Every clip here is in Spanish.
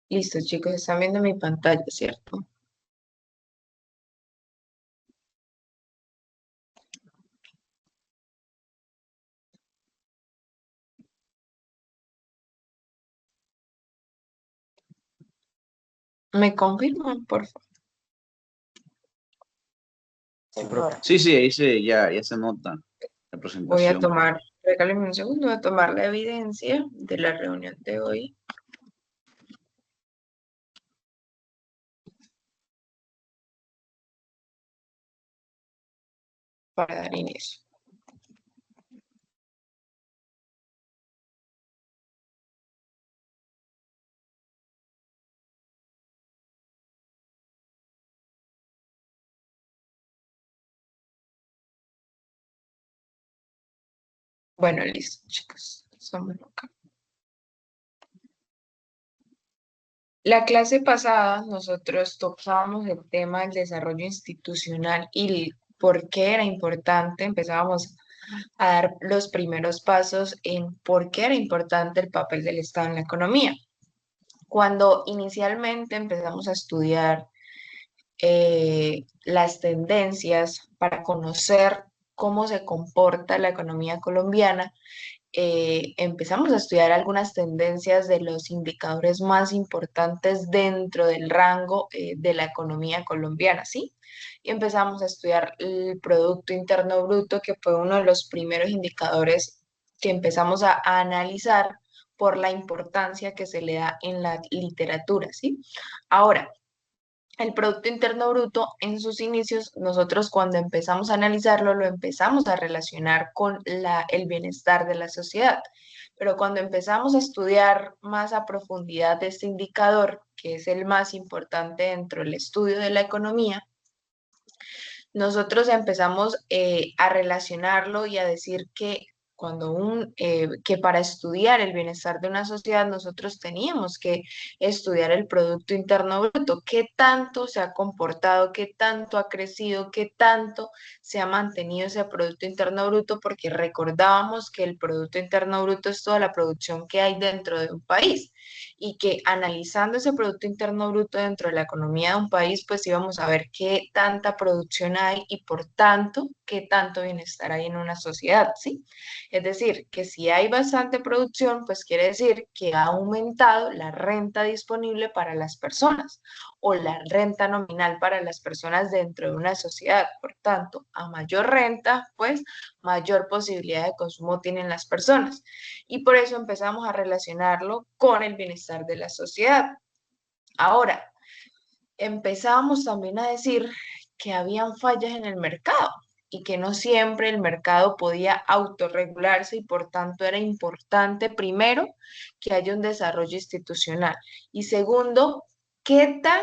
Listo, chicos, están viendo mi pantalla, ¿cierto? ¿Me confirman, por favor? Sí, Ahora, sí, sí, ahí ya se nota la voy a presentación. tomar, regálenme un segundo, voy a tomar la evidencia de la reunión de hoy para dar inicio. Bueno, listo, chicos. Somos acá. La clase pasada nosotros tocábamos el tema del desarrollo institucional y por qué era importante. Empezábamos a dar los primeros pasos en por qué era importante el papel del Estado en la economía. Cuando inicialmente empezamos a estudiar las tendencias para conocer cómo se comporta la economía colombiana, empezamos a estudiar algunas tendencias de los indicadores más importantes dentro del rango de la economía colombiana, ¿sí? Y empezamos a estudiar el Producto Interno Bruto, que fue uno de los primeros indicadores que empezamos a analizar por la importancia que se le da en la literatura, ¿sí? Ahora, el Producto Interno Bruto en sus inicios, nosotros cuando empezamos a analizarlo, lo empezamos a relacionar con el bienestar de la sociedad. Pero cuando empezamos a estudiar más a profundidad este indicador, que es el más importante dentro del estudio de la economía, nosotros empezamos a relacionarlo y a decir que que para estudiar el bienestar de una sociedad nosotros teníamos que estudiar el Producto Interno Bruto, qué tanto se ha comportado, qué tanto ha crecido, qué tanto se ha mantenido ese Producto Interno Bruto, porque recordábamos que el Producto Interno Bruto es toda la producción que hay dentro de un país y que analizando ese Producto Interno Bruto dentro de la economía de un país, pues íbamos a ver qué tanta producción hay y por tanto, qué tanto bienestar hay en una sociedad, ¿sí? Es decir, que si hay bastante producción, pues quiere decir que ha aumentado la renta disponible para las personas o la renta nominal para las personas dentro de una sociedad. Por tanto, a mayor renta, pues mayor posibilidad de consumo tienen las personas. Y por eso empezamos a relacionarlo con el bienestar de la sociedad. Ahora, empezábamos también a decir que habían fallas en el mercado y que no siempre el mercado podía autorregularse y por tanto era importante, primero, que haya un desarrollo institucional y segundo, qué tan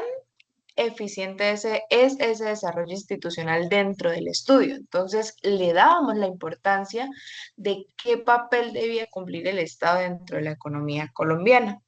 eficiente es ese desarrollo institucional dentro del estudio. Entonces, le dábamos la importancia de qué papel debía cumplir el Estado dentro de la economía colombiana.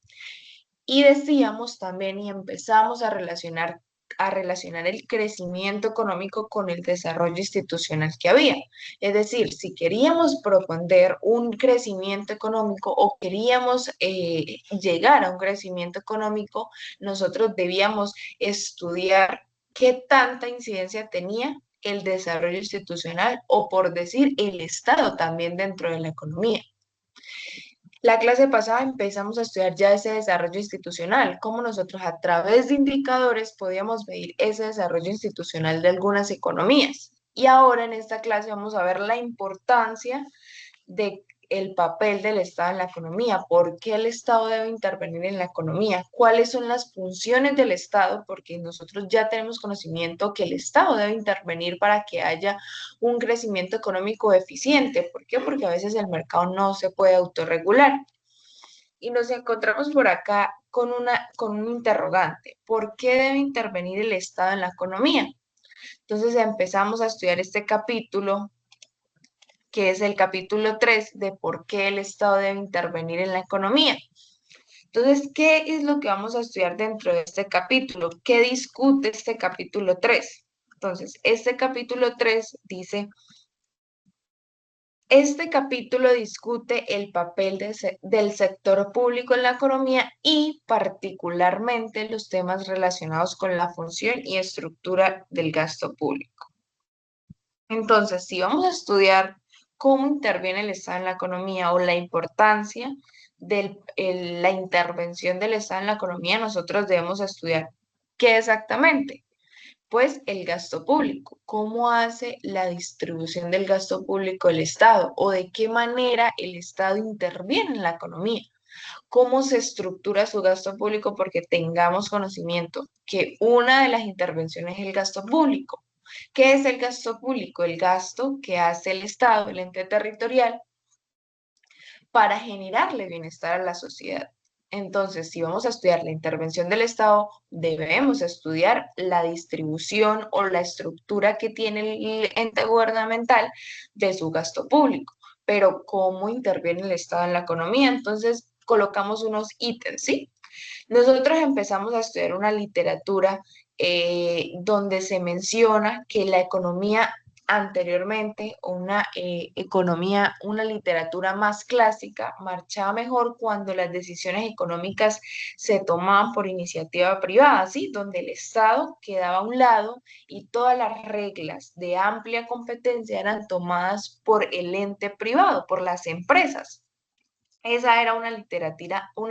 Y decíamos también y empezamos a relacionar el crecimiento económico con el desarrollo institucional que había. Es decir, si queríamos proponer un crecimiento económico o queríamos llegar a un crecimiento económico, nosotros debíamos estudiar qué tanta incidencia tenía el desarrollo institucional o, por decir, el Estado también dentro de la economía. La clase pasada empezamos a estudiar ya ese desarrollo institucional, cómo nosotros a través de indicadores podíamos medir ese desarrollo institucional de algunas economías. Y ahora en esta clase vamos a ver la importancia de el papel del Estado en la economía, por qué el Estado debe intervenir en la economía, cuáles son las funciones del Estado, porque nosotros ya tenemos conocimiento que el Estado debe intervenir para que haya un crecimiento económico eficiente. ¿Por qué? Porque a veces el mercado no se puede autorregular. Y nos encontramos por acá con un interrogante. ¿Por qué debe intervenir el Estado en la economía? Entonces empezamos a estudiar este capítulo, que es el capítulo 3 de por qué el Estado debe intervenir en la economía. Entonces, ¿qué es lo que vamos a estudiar dentro de este capítulo? ¿Qué discute este capítulo 3? Entonces, este capítulo 3 dice Este capítulo discute el papel del sector público en la economía y particularmente los temas relacionados con la función y estructura del gasto público. Entonces, si vamos a estudiar cómo interviene el Estado en la economía o la importancia de la intervención del Estado en la economía, nosotros debemos estudiar qué exactamente. Pues el gasto público, cómo hace la distribución del gasto público el Estado o de qué manera el Estado interviene en la economía, cómo se estructura su gasto público porque tengamos conocimiento que una de las intervenciones es el gasto público. ¿Qué es el gasto público? El gasto que hace el Estado, el ente territorial, para generarle bienestar a la sociedad. Entonces, si vamos a estudiar la intervención del Estado, debemos estudiar la distribución o la estructura que tiene el ente gubernamental de su gasto público. Pero, ¿cómo interviene el Estado en la economía? Entonces, colocamos unos ítems, ¿sí? Nosotros empezamos a estudiar una literatura donde se menciona que la economía anteriormente, una economía, una literatura más clásica, marchaba mejor cuando las decisiones económicas se tomaban por iniciativa privada, ¿sí? Donde el Estado quedaba a un lado y todas las reglas de amplia competencia eran tomadas por el ente privado, por las empresas. Esa era una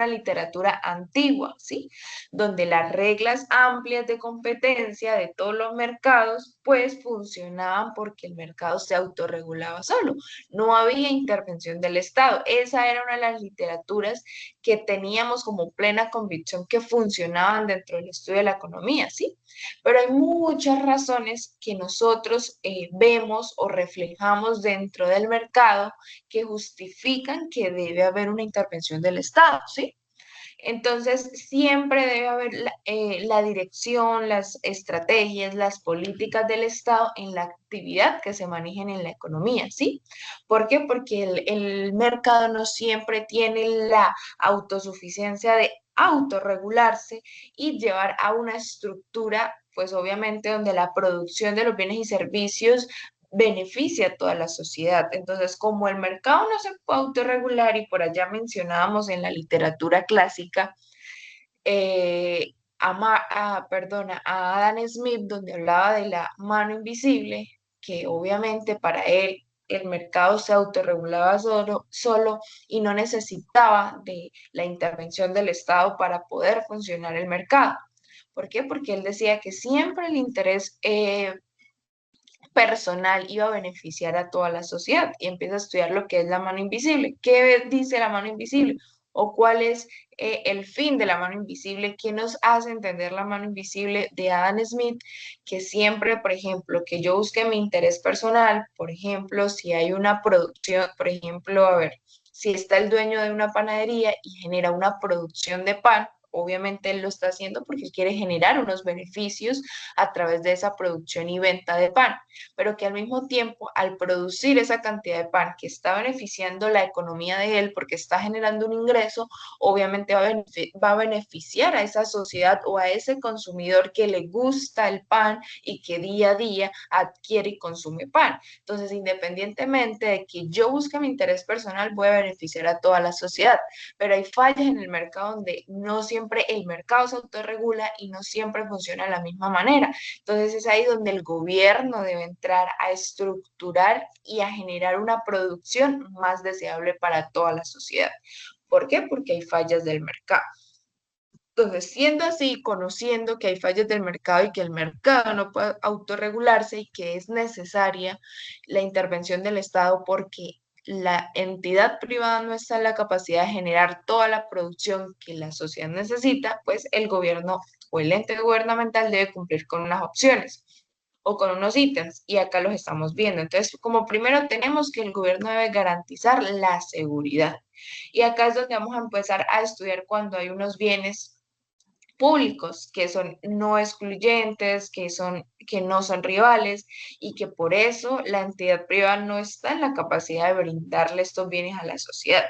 literatura antigua, ¿sí? Donde las reglas amplias de competencia de todos los mercados, pues funcionaban porque el mercado se autorregulaba solo. No había intervención del Estado. Esa era una de las literaturas que teníamos como plena convicción que funcionaban dentro del estudio de la economía, ¿sí? Pero hay muchas razones que nosotros vemos o reflejamos dentro del mercado que justifican que debe haber una intervención del Estado, ¿sí? Entonces, siempre debe haber la dirección, las estrategias, las políticas del Estado en la actividad que se manejen en la economía, ¿sí? ¿Por qué? Porque el mercado no siempre tiene la autosuficiencia de autorregularse y llevar a una estructura, pues obviamente donde la producción de los bienes y servicios beneficia a toda la sociedad. Entonces, como el mercado no se puede autorregular y por allá mencionábamos en la literatura clásica, a Adam Smith, donde hablaba de la mano invisible, que obviamente para él el mercado se autorregulaba solo y no necesitaba de la intervención del Estado para poder funcionar el mercado. ¿Por qué? Porque él decía que siempre el interés personal iba a beneficiar a toda la sociedad y empieza a estudiar lo que es la mano invisible. ¿Qué dice la mano invisible? ¿O cuál es el fin de la mano invisible? ¿Qué nos hace entender la mano invisible de Adam Smith? Que siempre, por ejemplo, que yo busque mi interés personal, por ejemplo, si hay una producción, por ejemplo, a ver, si está el dueño de una panadería y genera una producción de pan, obviamente él lo está haciendo porque quiere generar unos beneficios a través de esa producción y venta de pan, pero que al mismo tiempo, al producir esa cantidad de pan que está beneficiando la economía de él porque está generando un ingreso, obviamente va a beneficiar a esa sociedad o a ese consumidor que le gusta el pan y que día a día adquiere y consume pan. Entonces, independientemente de que yo busque mi interés personal, voy a beneficiar a toda la sociedad, pero hay fallas en el mercado donde no siempre el mercado se autorregula y no siempre funciona de la misma manera. Entonces es ahí donde el gobierno debe entrar a estructurar y a generar una producción más deseable para toda la sociedad. ¿Por qué? Porque hay fallas del mercado. Entonces, siendo así, conociendo que hay fallas del mercado y que el mercado no puede autorregularse y que es necesaria la intervención del Estado porque la entidad privada no está en la capacidad de generar toda la producción que la sociedad necesita, pues el gobierno o el ente gubernamental debe cumplir con unas opciones o con unos ítems, y acá los estamos viendo. Entonces, como primero tenemos que el gobierno debe garantizar la seguridad. Y acá es donde vamos a empezar a estudiar cuando hay unos bienes públicos que son no excluyentes, que no son rivales y que por eso la entidad privada no está en la capacidad de brindarle estos bienes a la sociedad.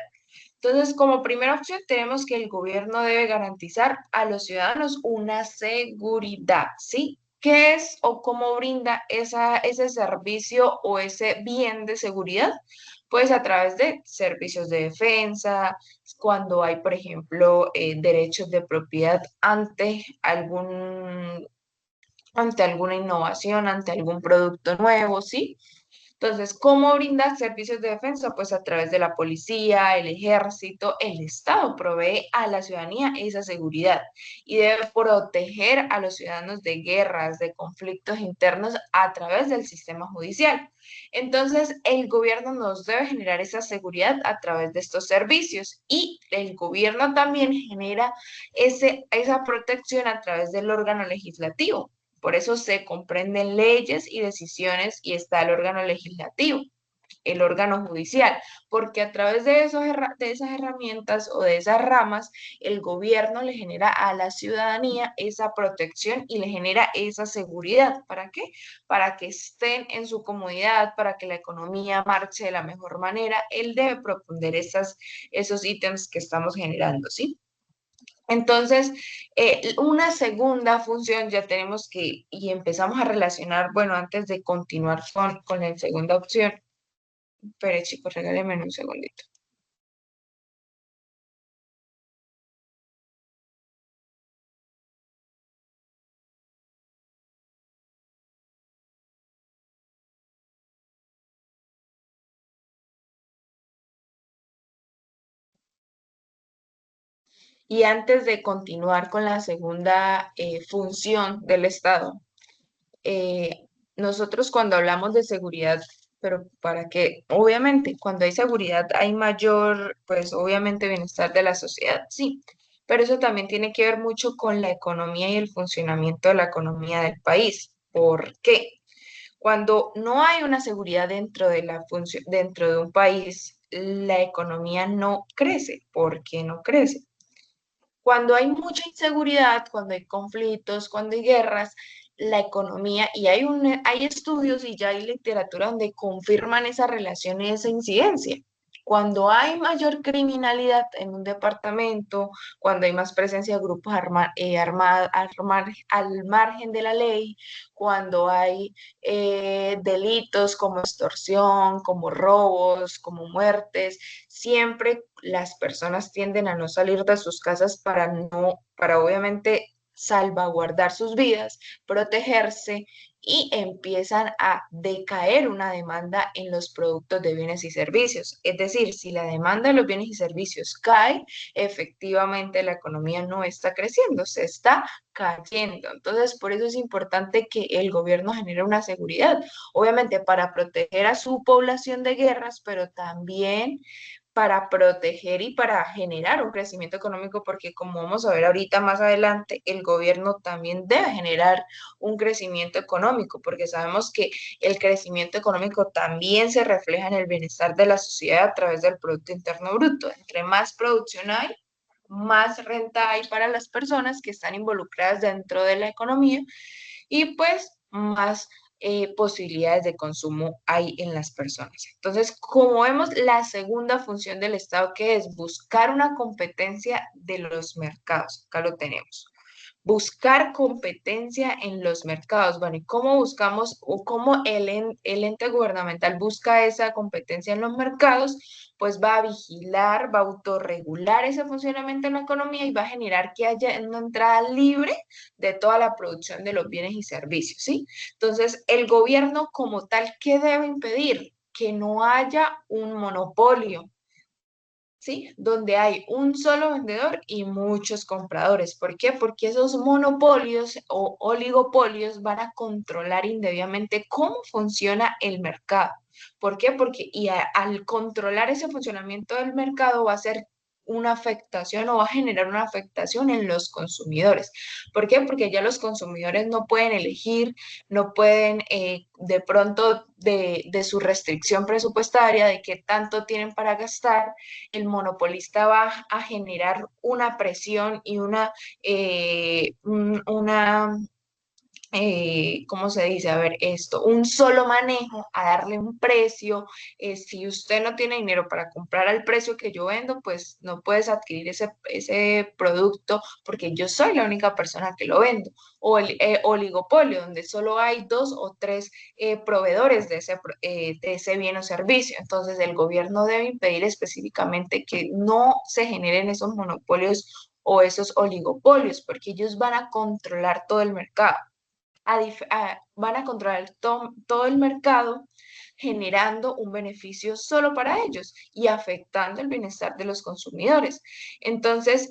Entonces, como primera opción, tenemos que el gobierno debe garantizar a los ciudadanos una seguridad, ¿sí? ¿Qué es o cómo brinda ese servicio o ese bien de seguridad? Pues a través de servicios de defensa, cuando hay, por ejemplo, derechos de propiedad ante alguna innovación, ante algún producto nuevo, ¿sí? Entonces, ¿cómo brinda servicios de defensa? Pues a través de la policía, el ejército, el Estado provee a la ciudadanía esa seguridad y debe proteger a los ciudadanos de guerras, de conflictos internos a través del sistema judicial. Entonces, el gobierno nos debe generar esa seguridad a través de estos servicios y el gobierno también genera esa protección a través del órgano legislativo. Por eso se comprenden leyes y decisiones y está el órgano legislativo, el órgano judicial, porque a través de de esas herramientas o de esas ramas, el gobierno le genera a la ciudadanía esa protección y le genera esa seguridad. ¿Para qué? Para que estén en su comodidad, para que la economía marche de la mejor manera. Él debe proponer esos ítems que estamos generando, ¿sí? Entonces, una segunda función ya tenemos y empezamos a relacionar, bueno, antes de continuar con la segunda opción, pero chicos, regálenme un segundito. Y antes de continuar con la segunda función del Estado, nosotros cuando hablamos de seguridad, pero para que, obviamente, cuando hay seguridad hay mayor, pues obviamente bienestar de la sociedad, sí, pero eso también tiene que ver mucho con la economía y el funcionamiento de la economía del país. ¿Por qué? Cuando no hay una seguridad dentro de la función, dentro de un país, la economía no crece. ¿Por qué no crece? Cuando hay mucha inseguridad, cuando hay conflictos, cuando hay guerras, la economía, y hay estudios y ya hay literatura donde confirman esa relación y esa incidencia. Cuando hay mayor criminalidad en un departamento, cuando hay más presencia de grupos al margen de la ley, cuando hay delitos como extorsión, como robos, como muertes, siempre las personas tienden a no salir de sus casas para obviamente salvaguardar sus vidas, protegerse y empiezan a decaer una demanda en los productos de bienes y servicios. Es decir, si la demanda de los bienes y servicios cae, efectivamente la economía no está creciendo, se está cayendo. Entonces, por eso es importante que el gobierno genere una seguridad, obviamente para proteger a su población de guerras, pero también para proteger y para generar un crecimiento económico, porque como vamos a ver ahorita más adelante, el gobierno también debe generar un crecimiento económico, porque sabemos que el crecimiento económico también se refleja en el bienestar de la sociedad a través del Producto Interno Bruto. Entre más producción hay, más renta hay para las personas que están involucradas dentro de la economía y pues más posibilidades de consumo hay en las personas. Entonces, como vemos, la segunda función del Estado, que es buscar una competencia de los mercados, acá lo tenemos. Buscar competencia en los mercados. Bueno, ¿y cómo buscamos o cómo el ente gubernamental busca esa competencia en los mercados? Pues va a vigilar, va a autorregular ese funcionamiento en la economía y va a generar que haya una entrada libre de toda la producción de los bienes y servicios, ¿sí? Entonces, el gobierno como tal, ¿qué debe impedir? Que no haya un monopolio, ¿sí? Donde hay un solo vendedor y muchos compradores. ¿Por qué? Porque esos monopolios o oligopolios van a controlar indebidamente cómo funciona el mercado. ¿Por qué? Porque al controlar ese funcionamiento del mercado va a ser una afectación o va a generar una afectación en los consumidores. ¿Por qué? Porque ya los consumidores no pueden elegir, no pueden de pronto de su restricción presupuestaria, de qué tanto tienen para gastar, el monopolista va a generar una presión y una ¿cómo se dice? A ver, esto, un solo manejo, a darle un precio. Si usted no tiene dinero para comprar al precio que yo vendo, pues no puedes adquirir ese producto porque yo soy la única persona que lo vendo. O el oligopolio, donde solo hay dos o tres proveedores de ese bien o servicio. Entonces, el gobierno debe impedir específicamente que no se generen esos monopolios o esos oligopolios, porque ellos van a controlar todo el mercado. Van a controlar todo el mercado generando un beneficio solo para ellos y afectando el bienestar de los consumidores. Entonces,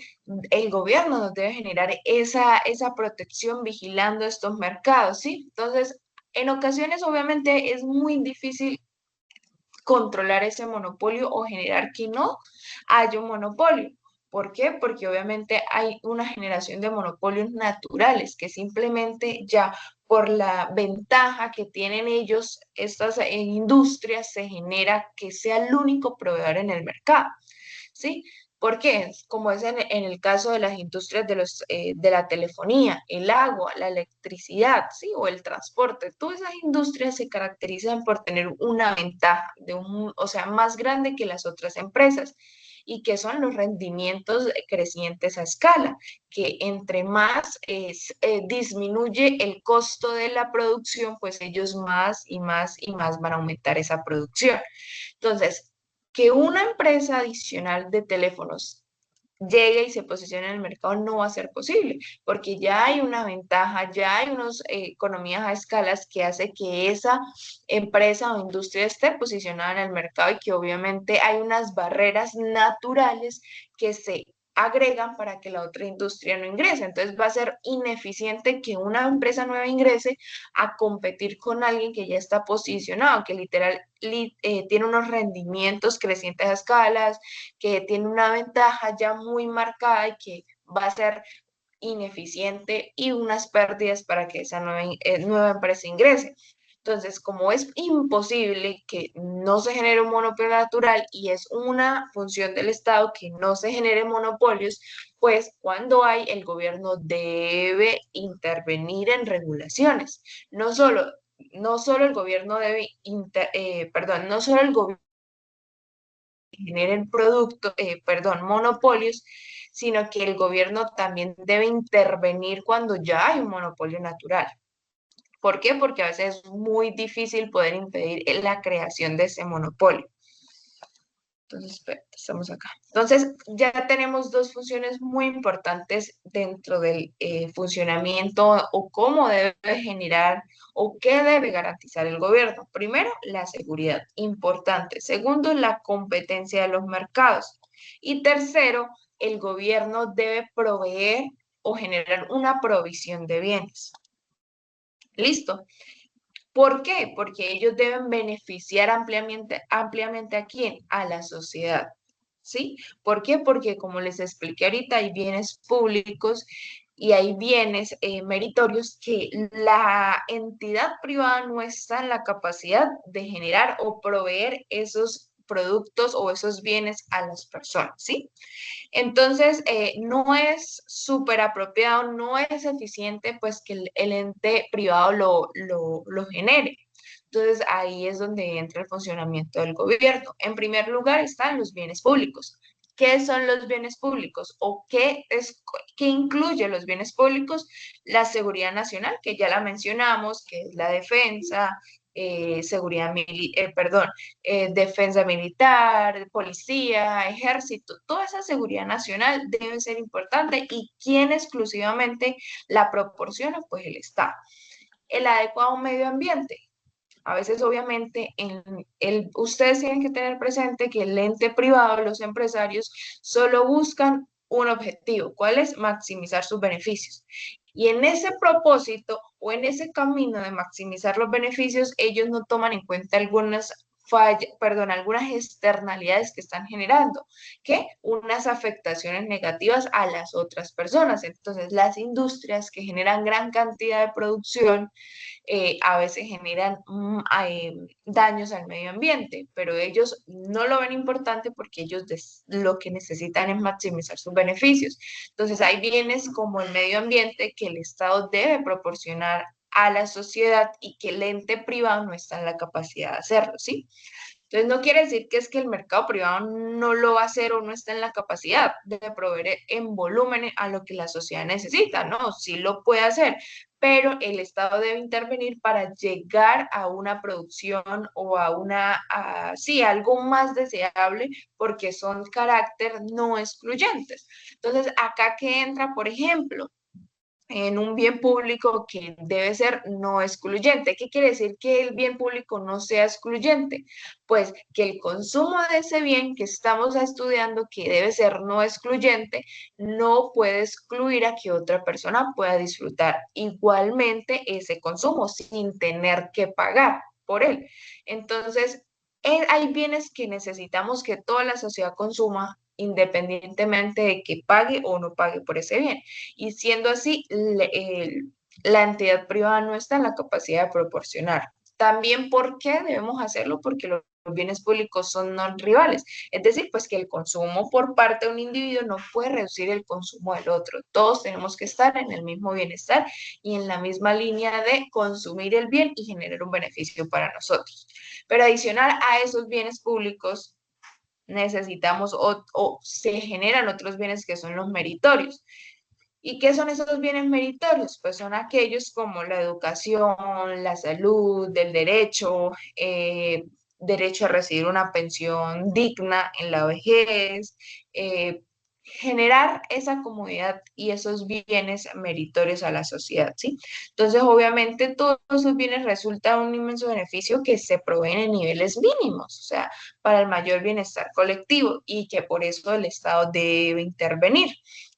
el gobierno nos debe generar esa protección vigilando estos mercados, ¿sí? Entonces, en ocasiones, obviamente, es muy difícil controlar ese monopolio o generar que no haya un monopolio. ¿Por qué? Porque obviamente hay una generación de monopolios naturales que simplemente ya por la ventaja que tienen ellos, estas industrias, se genera que sea el único proveedor en el mercado, ¿sí? ¿Por qué? Como es en el caso de las industrias de la telefonía, el agua, la electricidad, ¿sí? O el transporte. Todas esas industrias se caracterizan por tener una ventaja, o sea, más grande que las otras empresas. Y que son los rendimientos crecientes a escala, que entre más disminuye el costo de la producción, pues ellos más y más y más van a aumentar esa producción. Entonces, que una empresa adicional de teléfonos llegue y se posicione en el mercado no va a ser posible, porque ya hay una ventaja, ya hay unas economías a escalas que hace que esa empresa o industria esté posicionada en el mercado y que obviamente hay unas barreras naturales que se agregan para que la otra industria no ingrese. Entonces va a ser ineficiente que una empresa nueva ingrese a competir con alguien que ya está posicionado, que tiene unos rendimientos crecientes a escalas, que tiene una ventaja ya muy marcada y que va a ser ineficiente y unas pérdidas para que esa nueva empresa ingrese. Entonces, como es imposible que no se genere un monopolio natural y es una función del Estado que no se genere monopolios, pues cuando hay, el gobierno debe intervenir en regulaciones. No solo, no solo el gobierno debe, perdón, no solo el gobierno generen monopolios, sino que el gobierno también debe intervenir cuando ya hay un monopolio natural. ¿Por qué? Porque a veces es muy difícil poder impedir la creación de ese monopolio. Entonces, estamos acá. Entonces, ya tenemos dos funciones muy importantes dentro del funcionamiento o cómo debe generar o qué debe garantizar el gobierno. Primero, la seguridad, importante. Segundo, la competencia de los mercados. Y tercero, el gobierno debe proveer o generar una provisión de bienes. ¿Listo? ¿Por qué? Porque ellos deben beneficiar ampliamente ¿a quién? A la sociedad. ¿Sí? ¿Por qué? Porque como les expliqué ahorita, hay bienes públicos y hay bienes meritorios que la entidad privada no está en la capacidad de generar o proveer esos productos o esos bienes a las personas, ¿sí? Entonces, no es súper apropiado, no es eficiente, pues que el ente privado lo genere. Entonces, ahí es donde entra el funcionamiento del gobierno. En primer lugar están los bienes públicos. ¿Qué son los bienes públicos? ¿O qué incluye los bienes públicos? La seguridad nacional, que ya la mencionamos, que es la defensa, defensa militar, policía, ejército, toda esa seguridad nacional debe ser importante y ¿quién exclusivamente la proporciona? Pues el Estado. El adecuado medio ambiente. A veces, obviamente, ustedes tienen que tener presente que el ente privado, los empresarios, solo buscan un objetivo. ¿Cuál es? Maximizar sus beneficios. Y en ese propósito o en ese camino de maximizar los beneficios, ellos no toman en cuenta algunas externalidades que están generando, que unas afectaciones negativas a las otras personas. Entonces, las industrias que generan gran cantidad de producción a veces generan daños al medio ambiente, pero ellos no lo ven importante porque ellos lo que necesitan es maximizar sus beneficios. Entonces hay bienes como el medio ambiente que el Estado debe proporcionar a la sociedad y que el ente privado no está en la capacidad de hacerlo, ¿sí? Entonces, no quiere decir que es que el mercado privado no lo va a hacer o no está en la capacidad de proveer en volumen a lo que la sociedad necesita, ¿no? Sí lo puede hacer, pero el Estado debe intervenir para llegar a una producción o a sí, algo más deseable, porque son carácter no excluyentes. Entonces, acá que entra, por ejemplo, en un bien público que debe ser no excluyente. ¿Qué quiere decir que el bien público no sea excluyente? Pues que el consumo de ese bien que estamos estudiando, que debe ser no excluyente, no puede excluir a que otra persona pueda disfrutar igualmente ese consumo sin tener que pagar por él. Entonces, hay bienes que necesitamos que toda la sociedad consuma independientemente de que pague o no pague por ese bien. Y siendo así, la entidad privada no está en la capacidad de proporcionar. También, ¿por qué debemos hacerlo? Porque los bienes públicos son no rivales. Es decir, pues que el consumo por parte de un individuo no puede reducir el consumo del otro. Todos tenemos que estar en el mismo bienestar y en la misma línea de consumir el bien y generar un beneficio para nosotros. Pero adicional a esos bienes públicos, necesitamos o se generan otros bienes que son los meritorios. ¿Y qué son esos bienes meritorios? Pues son aquellos como la educación, la salud, el derecho, derecho a recibir una pensión digna en la vejez, eh, generar esa comodidad y esos bienes meritorios a la sociedad, ¿sí? Entonces, obviamente, todos esos bienes resultan un inmenso beneficio que se proveen en niveles mínimos, o sea, para el mayor bienestar colectivo y que por eso el Estado debe intervenir.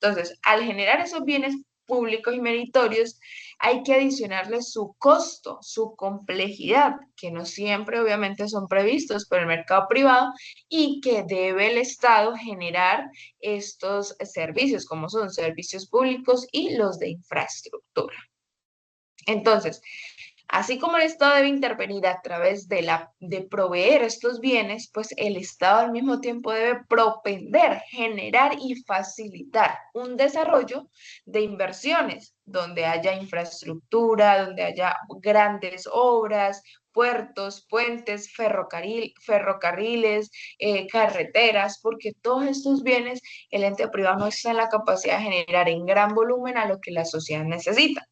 Entonces, al generar esos bienes públicos y meritorios, hay que adicionarle su costo, su complejidad, que no siempre obviamente son previstos por el mercado privado y que debe el Estado generar estos servicios, como son servicios públicos y los de infraestructura. Entonces, así como el Estado debe intervenir a través de proveer estos bienes, pues el Estado al mismo tiempo debe propender, generar y facilitar un desarrollo de inversiones donde haya infraestructura, donde haya grandes obras, puertos, puentes, ferrocarriles, carreteras, porque todos estos bienes el ente privado no está en la capacidad de generar en gran volumen a lo que la sociedad necesita.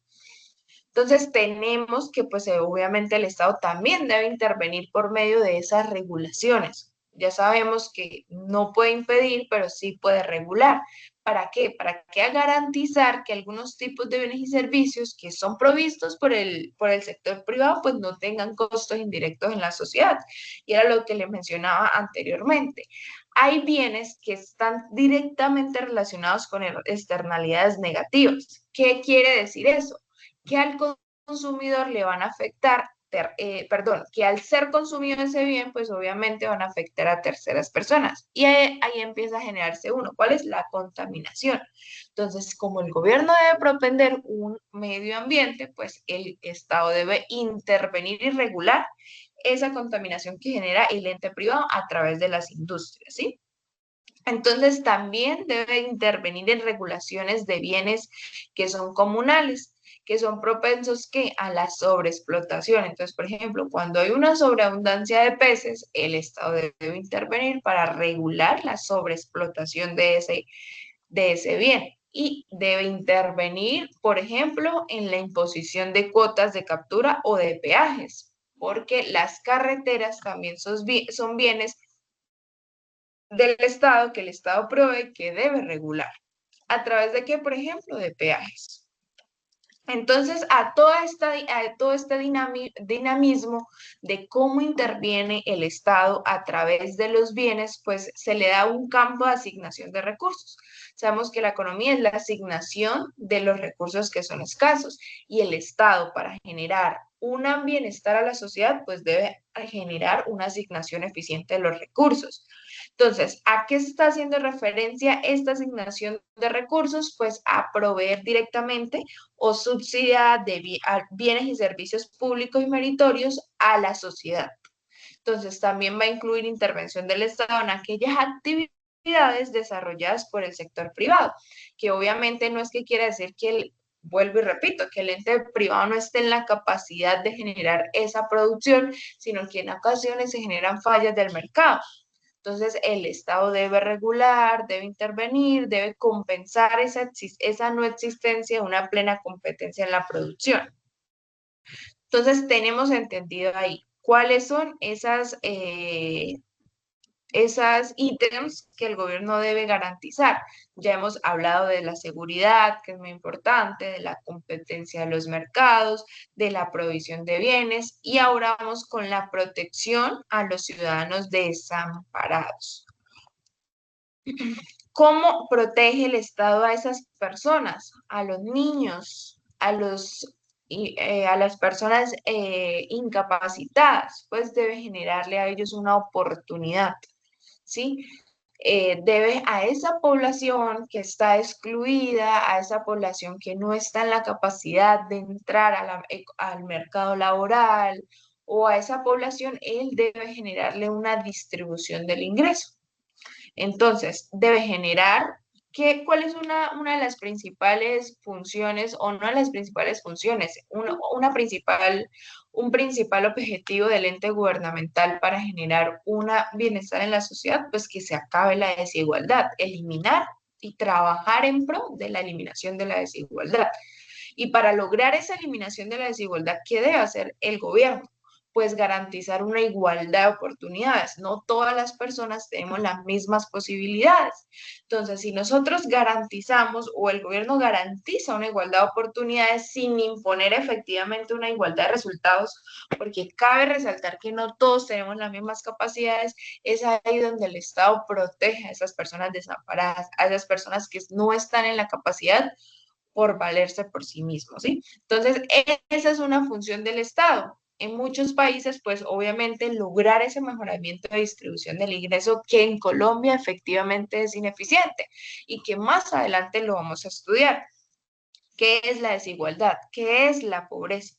Entonces tenemos que, pues obviamente el Estado también debe intervenir por medio de esas regulaciones. Ya sabemos que no puede impedir, pero sí puede regular. ¿Para qué? Para que garantizar que algunos tipos de bienes y servicios que son provistos por el sector privado, pues no tengan costos indirectos en la sociedad. Y era lo que les mencionaba anteriormente. Hay bienes que están directamente relacionados con externalidades negativas. ¿Qué quiere decir eso? Que al consumidor le van a afectar, que al ser consumido ese bien, pues obviamente van a afectar a terceras personas. Y ahí empieza a generarse uno. ¿Cuál es? La contaminación. Entonces, como el gobierno debe propender un medio ambiente, pues el Estado debe intervenir y regular esa contaminación que genera el ente privado a través de las industrias, ¿sí? Entonces, también debe intervenir en regulaciones de bienes que son comunales, que son propensos que a la sobreexplotación. Entonces, por ejemplo, cuando hay una sobreabundancia de peces, el Estado debe intervenir para regular la sobreexplotación de ese bien. Y debe intervenir, por ejemplo, en la imposición de cuotas de captura o de peajes, porque las carreteras también son bienes del Estado que el Estado provee que debe regular. ¿A través de qué? Por ejemplo, de peajes. Entonces, a todo este dinamismo de cómo interviene el Estado a través de los bienes, pues se le da un campo de asignación de recursos. Sabemos que la economía es la asignación de los recursos que son escasos y el Estado para generar un bienestar a la sociedad, pues debe generar una asignación eficiente de los recursos. Entonces, ¿a qué se está haciendo referencia esta asignación de recursos? Pues a proveer directamente o subsidiar de bienes y servicios públicos y meritorios a la sociedad. Entonces, también va a incluir intervención del Estado en aquellas actividades desarrolladas por el sector privado, que obviamente no es que quiera decir que vuelvo y repito, que el ente privado no esté en la capacidad de generar esa producción, sino que en ocasiones se generan fallas del mercado. Entonces, el Estado debe regular, debe intervenir, debe compensar esa no existencia de una plena competencia en la producción. Entonces, tenemos entendido ahí cuáles son esas ítems que el gobierno debe garantizar. Ya hemos hablado de la seguridad, que es muy importante, de la competencia de los mercados, de la provisión de bienes, y ahora vamos con la protección a los ciudadanos desamparados. ¿Cómo protege el Estado a esas personas, a los niños, a las personas incapacitadas? Pues debe generarle a ellos una oportunidad, ¿sí? Debe a esa población que está excluida, a esa población que no está en la capacidad de entrar al mercado laboral, o a esa población, él debe generarle una distribución del ingreso. Entonces, debe generar ¿cuál es una de las principales funciones, o no de las principales funciones, un principal objetivo del ente gubernamental para generar un bienestar en la sociedad? Pues que se acabe la desigualdad, eliminar y trabajar en pro de la eliminación de la desigualdad. Y para lograr esa eliminación de la desigualdad, ¿qué debe hacer el gobierno? Pues garantizar una igualdad de oportunidades. No todas las personas tenemos las mismas posibilidades. Entonces, si nosotros garantizamos, o el gobierno garantiza una igualdad de oportunidades sin imponer efectivamente una igualdad de resultados, porque cabe resaltar que no todos tenemos las mismas capacidades, es ahí donde el Estado protege a esas personas desamparadas, a esas personas que no están en la capacidad por valerse por sí mismos, ¿sí? Entonces, esa es una función del Estado. En muchos países, pues obviamente lograr ese mejoramiento de distribución del ingreso, que en Colombia efectivamente es ineficiente y que más adelante lo vamos a estudiar. ¿Qué es la desigualdad? ¿Qué es la pobreza?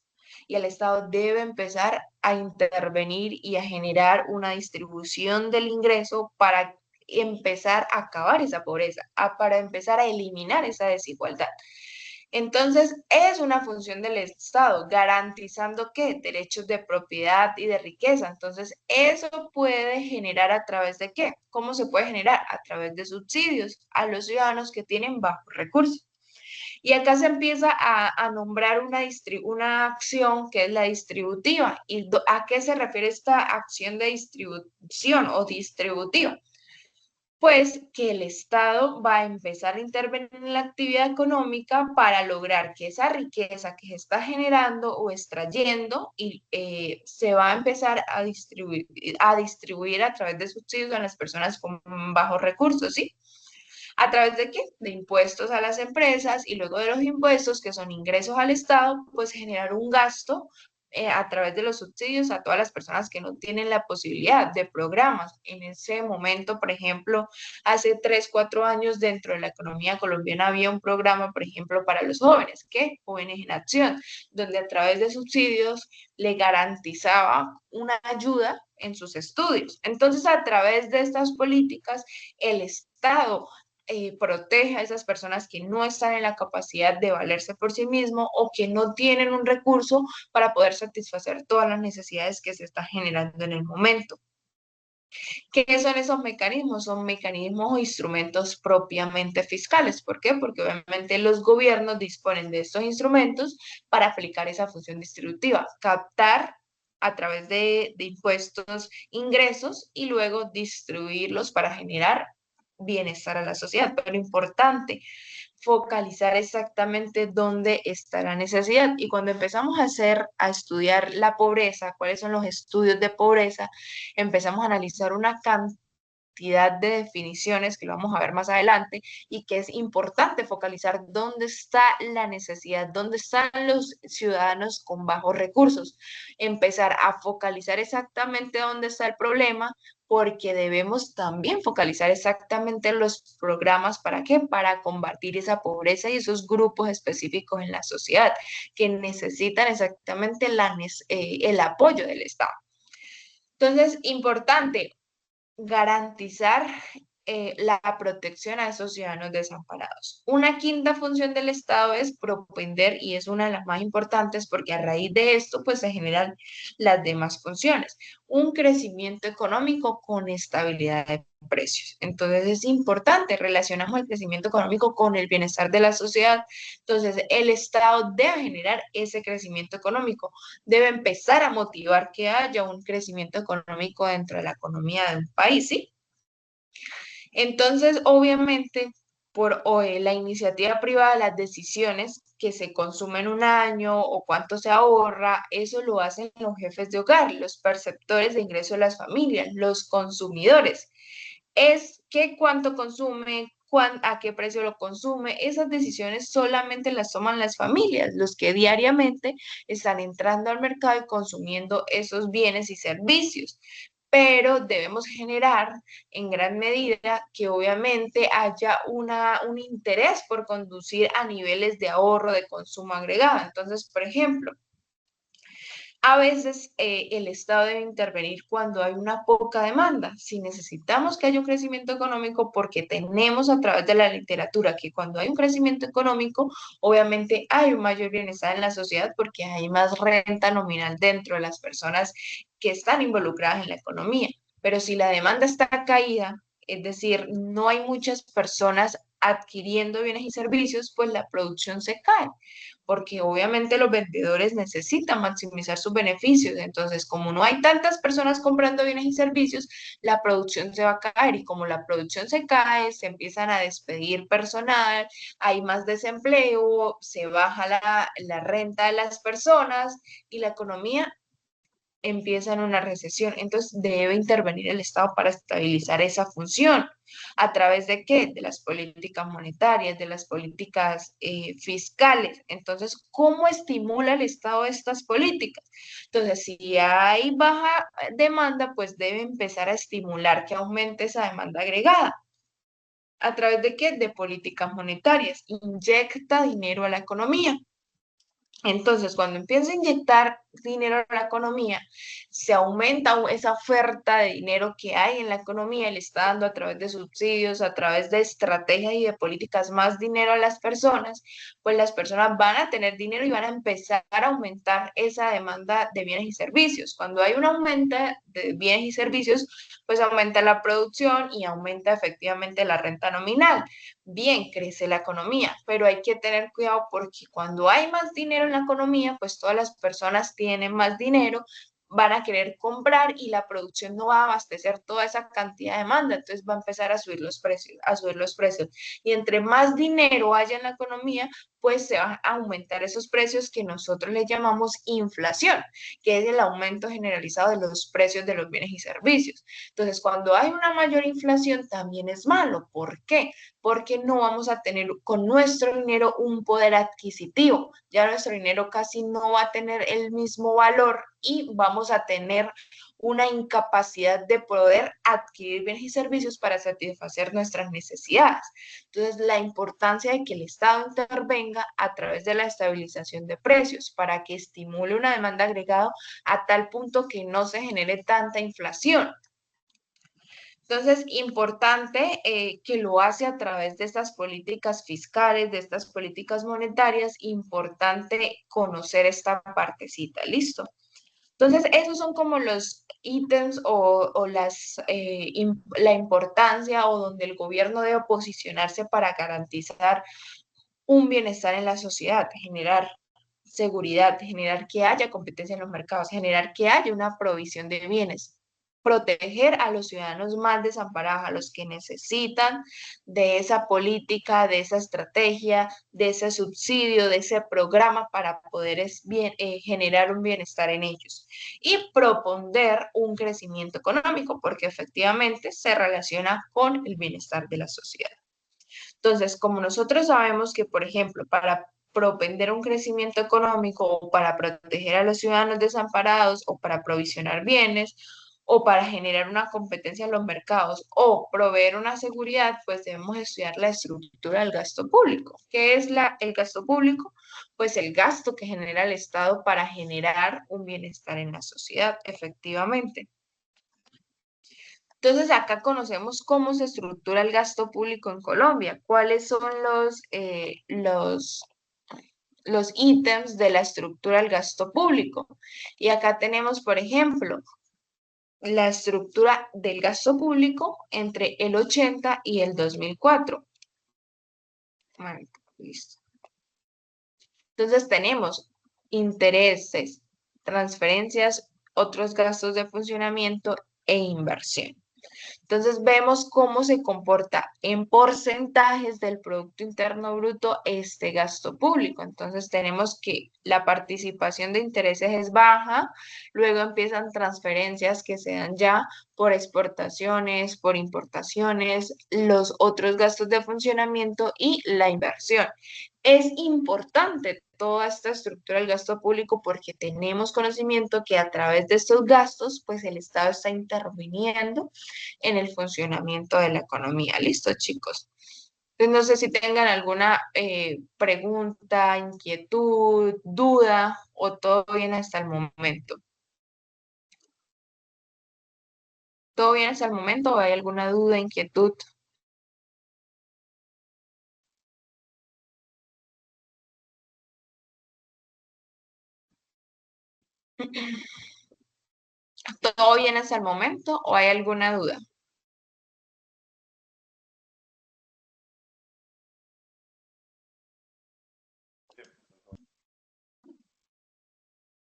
Y el Estado debe empezar a intervenir y a generar una distribución del ingreso para empezar a acabar esa pobreza, para empezar a eliminar esa desigualdad. Entonces, es una función del Estado, garantizando ¿qué? Derechos de propiedad y de riqueza. Entonces, eso puede generar a través de ¿qué? ¿Cómo se puede generar? A través de subsidios a los ciudadanos que tienen bajos recursos. Y acá se empieza a nombrar una acción que es la distributiva. ¿Y a qué se refiere esta acción de distribución o distributiva? Pues que el Estado va a empezar a intervenir en la actividad económica para lograr que esa riqueza que se está generando o extrayendo se va a empezar a distribuir a través de subsidios a las personas con bajos recursos, ¿sí? ¿A través de qué? De impuestos a las empresas, y luego de los impuestos, que son ingresos al Estado, pues generar un gasto a través de los subsidios a todas las personas que no tienen la posibilidad de programas. En ese momento, por ejemplo, hace 3, 4 años dentro de la economía colombiana había un programa, por ejemplo, para los jóvenes, que Jóvenes en Acción, donde a través de subsidios le garantizaba una ayuda en sus estudios. Entonces, a través de estas políticas, el Estado protege a esas personas que no están en la capacidad de valerse por sí mismo, o que no tienen un recurso para poder satisfacer todas las necesidades que se están generando en el momento. ¿Qué son esos mecanismos? Son mecanismos o instrumentos propiamente fiscales. ¿Por qué? Porque obviamente los gobiernos disponen de estos instrumentos para aplicar esa función distributiva, captar a través de impuestos ingresos y luego distribuirlos para generar bienestar a la sociedad. Pero importante, focalizar exactamente dónde está la necesidad. Y cuando empezamos a estudiar la pobreza, cuáles son los estudios de pobreza, empezamos a analizar una cantidad de definiciones que lo vamos a ver más adelante, y que es importante focalizar dónde está la necesidad, dónde están los ciudadanos con bajos recursos, empezar a focalizar exactamente dónde está el problema, porque debemos también focalizar exactamente los programas. ¿Para qué? Para combatir esa pobreza y esos grupos específicos en la sociedad que necesitan exactamente el apoyo del Estado. Entonces, importante garantizar la protección a esos ciudadanos desamparados. Una quinta función del Estado es propender, y es una de las más importantes porque a raíz de esto pues se generan las demás funciones. Un crecimiento económico con estabilidad de precios. Entonces es importante, relacionamos el crecimiento económico con el bienestar de la sociedad. Entonces el Estado debe generar ese crecimiento económico, debe empezar a motivar que haya un crecimiento económico dentro de la economía de un país, ¿sí? Entonces, obviamente, la iniciativa privada, las decisiones que se consumen un año o cuánto se ahorra, eso lo hacen los jefes de hogar, los perceptores de ingreso de las familias, los consumidores. Es que cuánto consume, a qué precio lo consume, esas decisiones solamente las toman las familias, los que diariamente están entrando al mercado y consumiendo esos bienes y servicios, pero debemos generar en gran medida que obviamente haya un interés por conducir a niveles de ahorro de consumo agregado. Entonces, por ejemplo, a veces el Estado debe intervenir cuando hay una poca demanda. Si necesitamos que haya un crecimiento económico, porque tenemos a través de la literatura que cuando hay un crecimiento económico, obviamente hay un mayor bienestar en la sociedad porque hay más renta nominal dentro de las personas que están involucradas en la economía. Pero si la demanda está caída, es decir, no hay muchas personas adquiriendo bienes y servicios, pues la producción se cae porque obviamente los vendedores necesitan maximizar sus beneficios. Entonces, como no hay tantas personas comprando bienes y servicios, la producción se va a caer y como la producción se cae, se empiezan a despedir personal, hay más desempleo, se baja la renta de las personas y la economía empieza en una recesión. Entonces debe intervenir el Estado para estabilizar esa función. ¿A través de qué? De las políticas monetarias, de las políticas fiscales. Entonces, ¿cómo estimula el Estado estas políticas? Entonces, si hay baja demanda, pues debe empezar a estimular que aumente esa demanda agregada. ¿A través de qué? De políticas monetarias. Inyecta dinero a la economía. Entonces, cuando empieza a inyectar dinero a la economía, se aumenta esa oferta de dinero que hay en la economía, le está dando a través de subsidios, a través de estrategias y de políticas más dinero a las personas, pues las personas van a tener dinero y van a empezar a aumentar esa demanda de bienes y servicios. Cuando hay un aumento de bienes y servicios, pues aumenta la producción y aumenta efectivamente la renta nominal. Bien, crece la economía, pero hay que tener cuidado porque cuando hay más dinero en la economía, pues todas las personas tienen más dinero, van a querer comprar y la producción no va a abastecer toda esa cantidad de demanda, entonces va a empezar a subir los precios, a subir los precios. Y entre más dinero haya en la economía, pues se van a aumentar esos precios que nosotros le llamamos inflación, que es el aumento generalizado de los precios de los bienes y servicios. Entonces, cuando hay una mayor inflación, también es malo. ¿Por qué? Porque no vamos a tener con nuestro dinero un poder adquisitivo. Ya nuestro dinero casi no va a tener el mismo valor y vamos a tener una incapacidad de poder adquirir bienes y servicios para satisfacer nuestras necesidades. Entonces, la importancia de que el Estado intervenga a través de la estabilización de precios para que estimule una demanda agregada a tal punto que no se genere tanta inflación. Entonces, importante que lo hace a través de estas políticas fiscales, de estas políticas monetarias, importante conocer esta partecita, ¿listo? Entonces, esos son como los ítems o la importancia o donde el gobierno debe posicionarse para garantizar un bienestar en la sociedad, generar seguridad, generar que haya competencia en los mercados, generar que haya una provisión de bienes, proteger a los ciudadanos más desamparados, a los que necesitan de esa política, de esa estrategia, de ese subsidio, de ese programa para poder generar un bienestar en ellos. Y proponer un crecimiento económico, porque efectivamente se relaciona con el bienestar de la sociedad. Entonces, como nosotros sabemos que, por ejemplo, para propender un crecimiento económico o para proteger a los ciudadanos desamparados o para provisionar bienes o para generar una competencia en los mercados o proveer una seguridad, pues debemos estudiar la estructura del gasto público. ¿Qué es el gasto público? Pues el gasto que genera el Estado para generar un bienestar en la sociedad, efectivamente. Entonces, acá conocemos cómo se estructura el gasto público en Colombia, cuáles son los ítems de la estructura del gasto público. Y acá tenemos, por ejemplo, la estructura del gasto público entre el 80 y el 2004. Bueno, listo. Entonces tenemos intereses, transferencias, otros gastos de funcionamiento e inversión. Entonces vemos cómo se comporta en porcentajes del Producto Interno Bruto este gasto público. Entonces tenemos que la participación de intereses es baja, luego empiezan transferencias que se dan ya por exportaciones, por importaciones, los otros gastos de funcionamiento y la inversión. Es importante toda esta estructura del gasto público porque tenemos conocimiento que a través de estos gastos, pues el Estado está interviniendo en el funcionamiento de la economía. ¿Listo, chicos? Entonces, no sé si tengan alguna pregunta, inquietud, duda o todo bien hasta el momento. ¿Todo bien hasta el momento o hay alguna duda, inquietud? ¿Todo bien hasta el momento o hay alguna duda?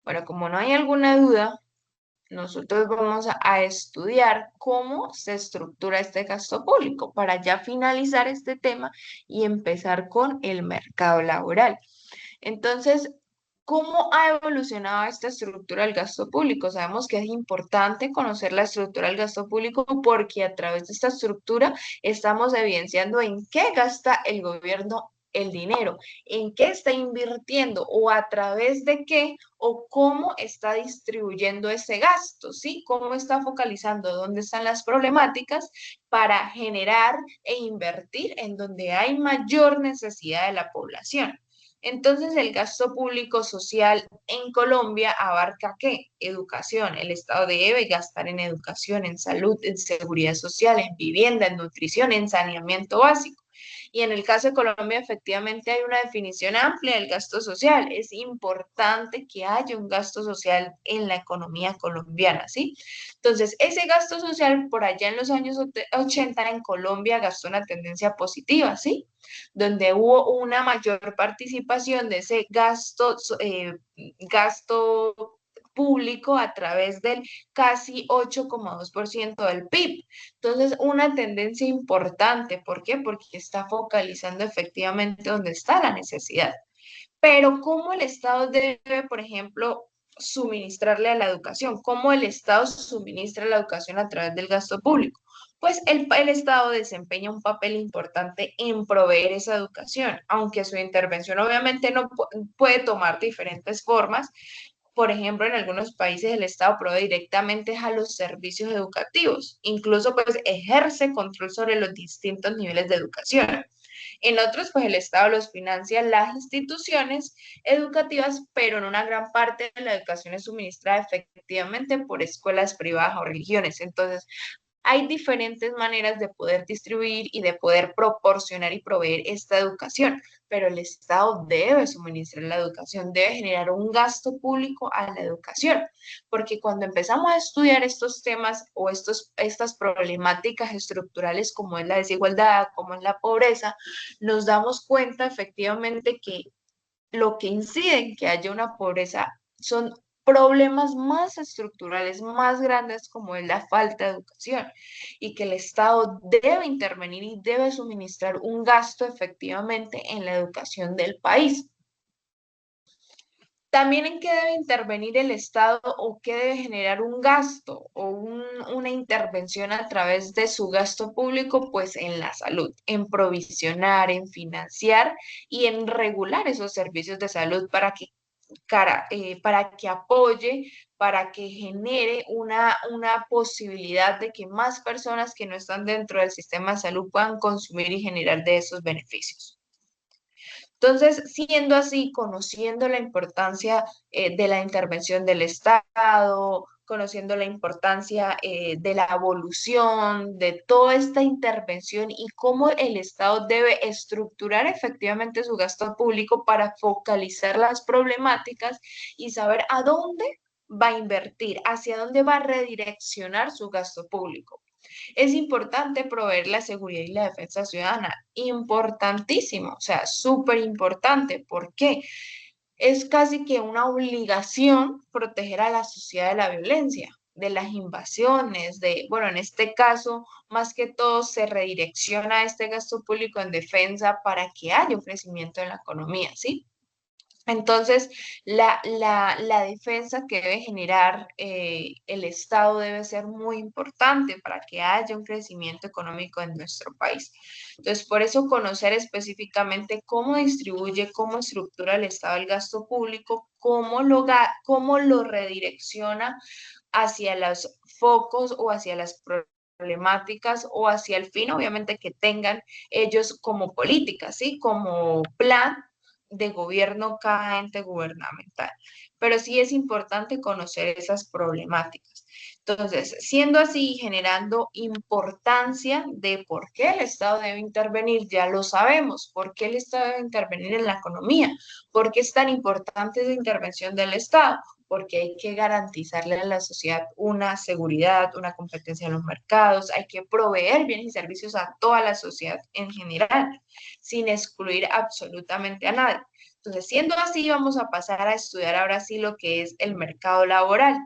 Bueno, como no hay alguna duda, nosotros vamos a estudiar cómo se estructura este gasto público para ya finalizar este tema y empezar con el mercado laboral. Entonces, ¿cómo ha evolucionado esta estructura del gasto público? Sabemos que es importante conocer la estructura del gasto público porque a través de esta estructura estamos evidenciando en qué gasta el gobierno el dinero, en qué está invirtiendo o a través de qué o cómo está distribuyendo ese gasto, ¿sí? Cómo está focalizando, dónde están las problemáticas para generar e invertir en donde hay mayor necesidad de la población. Entonces, el gasto público social en Colombia abarca ¿qué? Educación. El Estado debe gastar en educación, en salud, en seguridad social, en vivienda, en nutrición, en saneamiento básico. Y en el caso de Colombia, efectivamente hay una definición amplia del gasto social. Es importante que haya un gasto social en la economía colombiana, ¿sí? Entonces, ese gasto social por allá en los años 80 en Colombia gastó una tendencia positiva, ¿sí? Donde hubo una mayor participación de ese gasto público a través del casi 8,2% del PIB. Entonces, una tendencia importante, ¿por qué? Porque está focalizando efectivamente donde está la necesidad. Pero ¿cómo el Estado debe, por ejemplo, suministrarle a la educación? ¿Cómo el Estado suministra la educación a través del gasto público? Pues el Estado desempeña un papel importante en proveer esa educación, aunque su intervención obviamente no puede tomar diferentes formas. Por ejemplo, en algunos países el Estado provee directamente a los servicios educativos, incluso pues ejerce control sobre los distintos niveles de educación. En otros, pues el Estado los financia las instituciones educativas, pero en una gran parte de la educación es suministrada efectivamente por escuelas privadas o religiones. Entonces, hay diferentes maneras de poder distribuir y de poder proporcionar y proveer esta educación, pero el Estado debe suministrar la educación, debe generar un gasto público a la educación, porque cuando empezamos a estudiar estos temas o estas problemáticas estructurales como es la desigualdad, como es la pobreza, nos damos cuenta efectivamente que lo que incide en que haya una pobreza son problemas más estructurales, más grandes como es la falta de educación y que el Estado debe intervenir y debe suministrar un gasto efectivamente en la educación del país. También en qué debe intervenir el Estado o qué debe generar un gasto o una intervención a través de su gasto público, pues en la salud, en provisionar, en financiar y en regular esos servicios de salud para que apoye, para que genere una posibilidad de que más personas que no están dentro del sistema de salud puedan consumir y generar de esos beneficios. Entonces, siendo así, conociendo la importancia de la intervención del Estado, conociendo la importancia de la evolución, de toda esta intervención y cómo el Estado debe estructurar efectivamente su gasto público para focalizar las problemáticas y saber a dónde va a invertir, hacia dónde va a redireccionar su gasto público. Es importante proveer la seguridad y la defensa ciudadana, importantísimo, o sea, súper importante. ¿Por qué? Es casi que una obligación proteger a la sociedad de la violencia, de las invasiones, bueno, en este caso, más que todo se redirecciona este gasto público en defensa para que haya un crecimiento en la economía, ¿sí? Entonces, la defensa que debe generar el Estado debe ser muy importante para que haya un crecimiento económico en nuestro país. Entonces, por eso conocer específicamente cómo distribuye, cómo estructura el Estado el gasto público, cómo lo redirecciona hacia los focos o hacia las problemáticas o hacia el fin, obviamente, que tengan ellos como política, ¿sí? Como plan de gobierno cada ente gubernamental. Pero sí es importante conocer esas problemáticas. Entonces, siendo así, generando importancia de por qué el Estado debe intervenir, ya lo sabemos, por qué el Estado debe intervenir en la economía, por qué es tan importante esa intervención del Estado, porque hay que garantizarle a la sociedad una seguridad, una competencia en los mercados, hay que proveer bienes y servicios a toda la sociedad en general, sin excluir absolutamente a nadie. Entonces, siendo así, vamos a pasar a estudiar ahora sí lo que es el mercado laboral.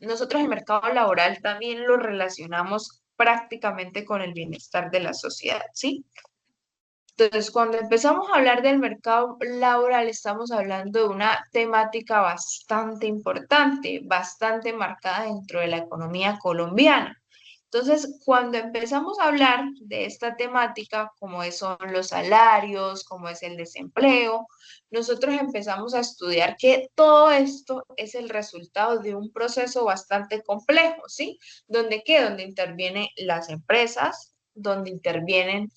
Nosotros el mercado laboral también lo relacionamos prácticamente con el bienestar de la sociedad, ¿sí? Entonces, cuando empezamos a hablar del mercado laboral, estamos hablando de una temática bastante importante, bastante marcada dentro de la economía colombiana. Entonces, cuando empezamos a hablar de esta temática, como son los salarios, como es el desempleo, nosotros empezamos a estudiar que todo esto es el resultado de un proceso bastante complejo, ¿sí? ¿Donde qué? Donde intervienen las empresas, donde intervienen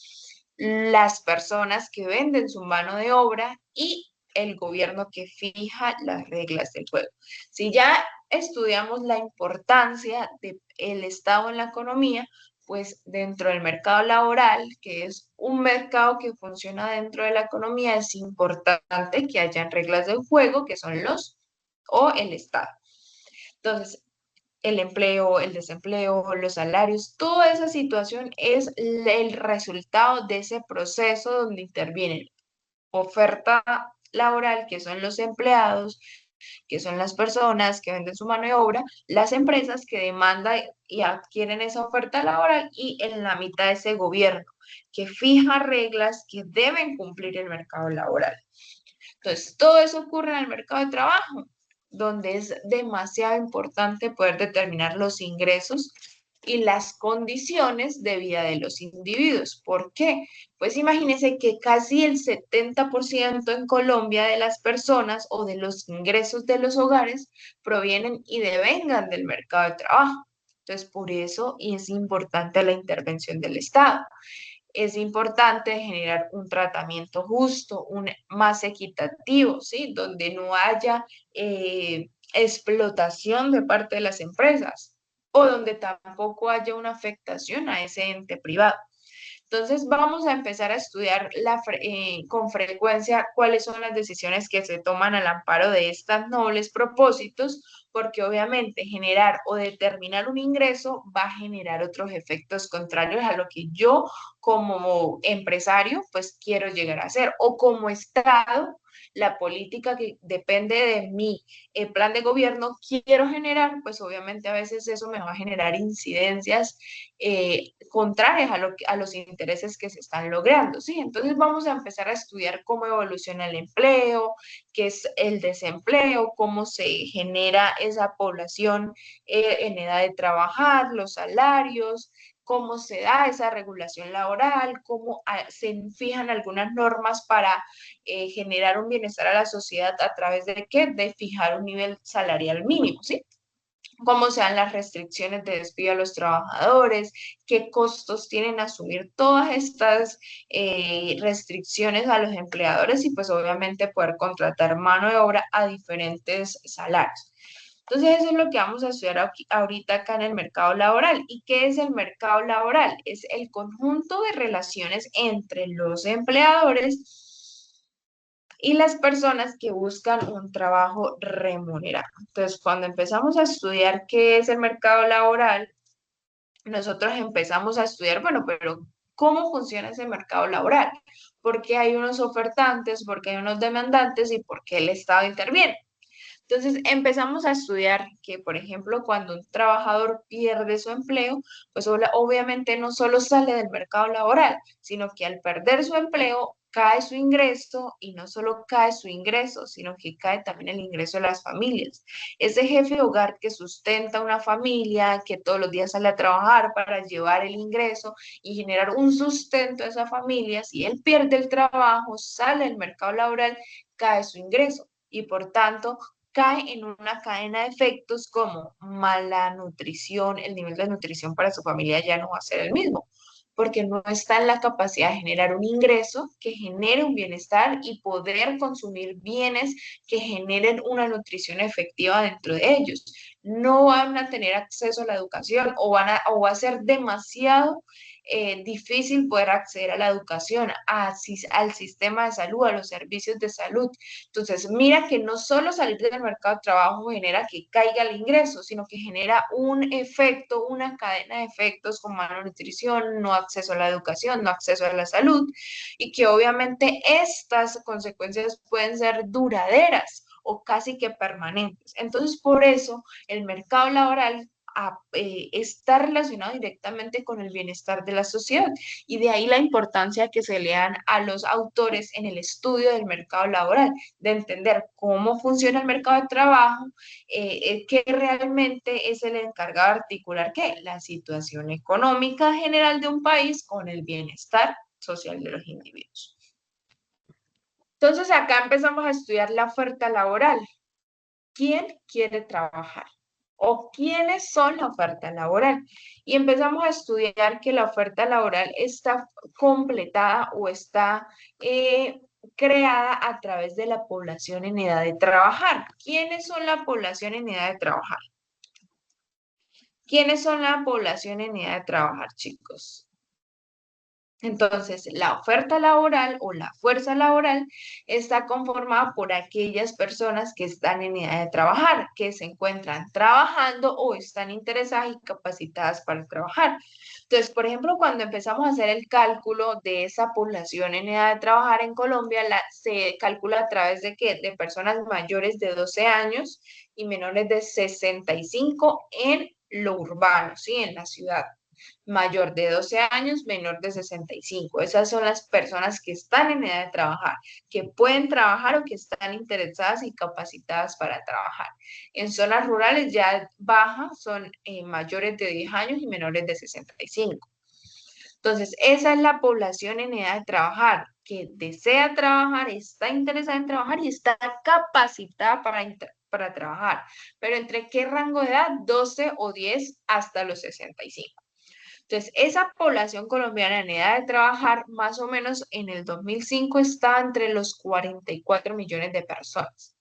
las personas que venden su mano de obra y el gobierno que fija las reglas del juego. Si ya estudiamos la importancia del Estado en la economía, pues dentro del mercado laboral, que es un mercado que funciona dentro de la economía, es importante que hayan reglas del juego, que son o el Estado. Entonces, el empleo, el desempleo, los salarios, toda esa situación es el resultado de ese proceso donde intervienen oferta laboral, que son los empleados, que son las personas que venden su mano de obra, las empresas que demandan y adquieren esa oferta laboral y en la mitad de ese gobierno que fija reglas que deben cumplir el mercado laboral. Entonces, todo eso ocurre en el mercado de trabajo, donde es demasiado importante poder determinar los ingresos y las condiciones de vida de los individuos. ¿Por qué? Pues imagínense que casi el 70% en Colombia de las personas o de los ingresos de los hogares provienen y devengan del mercado de trabajo. Entonces, por eso es importante la intervención del Estado. Es importante generar un tratamiento justo, más equitativo, ¿sí? Donde no haya explotación de parte de las empresas o donde tampoco haya una afectación a ese ente privado. Entonces vamos a empezar a estudiar con frecuencia cuáles son las decisiones que se toman al amparo de estos nobles propósitos, porque obviamente generar o determinar un ingreso va a generar otros efectos contrarios a lo que yo como empresario pues quiero llegar a hacer o como Estado. La política que depende de mi plan de gobierno quiero generar, pues obviamente a veces eso me va a generar incidencias contrarias a los intereses que se están logrando, ¿sí? Entonces vamos a empezar a estudiar cómo evoluciona el empleo, qué es el desempleo, cómo se genera esa población en edad de trabajar, los salarios, cómo se da esa regulación laboral, cómo se fijan algunas normas para generar un bienestar a la sociedad a través de qué, de fijar un nivel salarial mínimo, ¿sí? Cómo se dan las restricciones de despido a los trabajadores, qué costos tienen asumir todas estas restricciones a los empleadores y pues obviamente poder contratar mano de obra a diferentes salarios. Entonces, eso es lo que vamos a estudiar ahorita acá en el mercado laboral. ¿Y qué es el mercado laboral? Es el conjunto de relaciones entre los empleadores y las personas que buscan un trabajo remunerado. Entonces, cuando empezamos a estudiar qué es el mercado laboral, nosotros empezamos a estudiar, bueno, pero ¿cómo funciona ese mercado laboral? ¿Por qué hay unos ofertantes? ¿Por qué hay unos demandantes? ¿Y por qué el Estado interviene? Entonces empezamos a estudiar que, por ejemplo, cuando un trabajador pierde su empleo, pues obviamente no solo sale del mercado laboral, sino que al perder su empleo cae su ingreso y no solo cae su ingreso, sino que cae también el ingreso de las familias. Ese jefe de hogar que sustenta una familia, que todos los días sale a trabajar para llevar el ingreso y generar un sustento a esa familia, si él pierde el trabajo, sale del mercado laboral, cae su ingreso y por tanto cae en una cadena de efectos como mala nutrición, el nivel de nutrición para su familia ya no va a ser el mismo, porque no está en la capacidad de generar un ingreso que genere un bienestar y poder consumir bienes que generen una nutrición efectiva dentro de ellos. No van a tener acceso a la educación o va a ser demasiado difícil poder acceder a la educación, al sistema de salud, a los servicios de salud. Entonces, mira que no solo salir del mercado de trabajo genera que caiga el ingreso, sino que genera un efecto, una cadena de efectos como mala nutrición, no acceso a la educación, no acceso a la salud, y que obviamente estas consecuencias pueden ser duraderas o casi que permanentes. Entonces, por eso el mercado laboral está relacionado directamente con el bienestar de la sociedad y de ahí la importancia que se le dan a los autores en el estudio del mercado laboral, de entender cómo funciona el mercado de trabajo, que realmente es el encargado de articular ¿qué? La situación económica general de un país con el bienestar social de los individuos. Entonces acá empezamos a estudiar la oferta laboral. ¿Quién quiere trabajar? ¿O quiénes son la oferta laboral? Y empezamos a estudiar que la oferta laboral está completada o está creada a través de la población en edad de trabajar. ¿Quiénes son la población en edad de trabajar? ¿Quiénes son la población en edad de trabajar, chicos? Entonces, la oferta laboral o la fuerza laboral está conformada por aquellas personas que están en edad de trabajar, que se encuentran trabajando o están interesadas y capacitadas para trabajar. Entonces, por ejemplo, cuando empezamos a hacer el cálculo de esa población en edad de trabajar en Colombia, se calcula a través de qué? De personas mayores de 12 años y menores de 65 en lo urbano, ¿sí? En la ciudad mayor de 12 años, menor de 65. Esas son las personas que están en edad de trabajar, que pueden trabajar o que están interesadas y capacitadas para trabajar. En zonas rurales ya bajas son mayores de 10 años y menores de 65. Entonces, esa es la población en edad de trabajar, que desea trabajar, está interesada en trabajar y está capacitada para trabajar. Pero ¿entre qué rango de edad? 12 o 10 hasta los 65. Entonces, esa población colombiana en edad de trabajar, más o menos en el 2005 está entre los 44 millones de personas.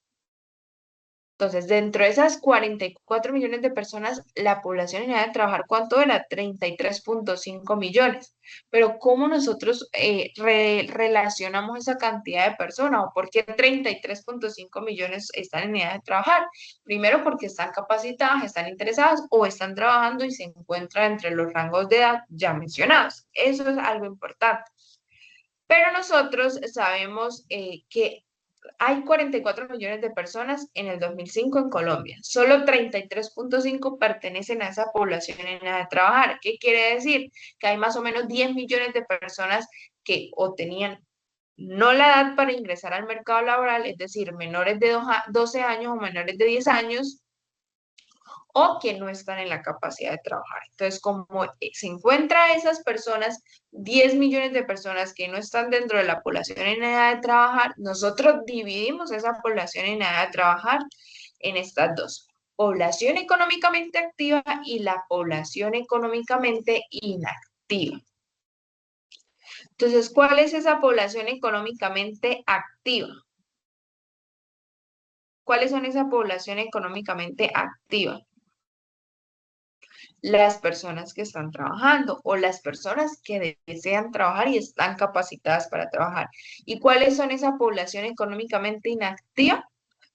Entonces, dentro de esas 44 millones de personas, la población en edad de trabajar, ¿cuánto era? 33,5 millones. Pero ¿cómo nosotros relacionamos esa cantidad de personas? ¿O por qué 33,5 millones están en edad de trabajar? Primero porque están capacitadas, están interesadas o están trabajando y se encuentran entre los rangos de edad ya mencionados. Eso es algo importante. Pero nosotros sabemos que hay 44 millones de personas en el 2005 en Colombia. Solo 33,5 pertenecen a esa población en edad de trabajar. ¿Qué quiere decir? Que hay más o menos 10 millones de personas que o tenían no la edad para ingresar al mercado laboral, es decir, menores de 12 años o menores de 10 años, o que no están en la capacidad de trabajar. Entonces, como se encuentra esas personas, 10 millones de personas que no están dentro de la población en edad de trabajar, nosotros dividimos esa población en edad de trabajar en estas dos. Población económicamente activa y la población económicamente inactiva. Entonces, ¿cuál es esa población económicamente activa? ¿Cuáles son esa población económicamente activa? Las personas que están trabajando o las personas que desean trabajar y están capacitadas para trabajar. ¿Y cuáles son esa población económicamente inactiva?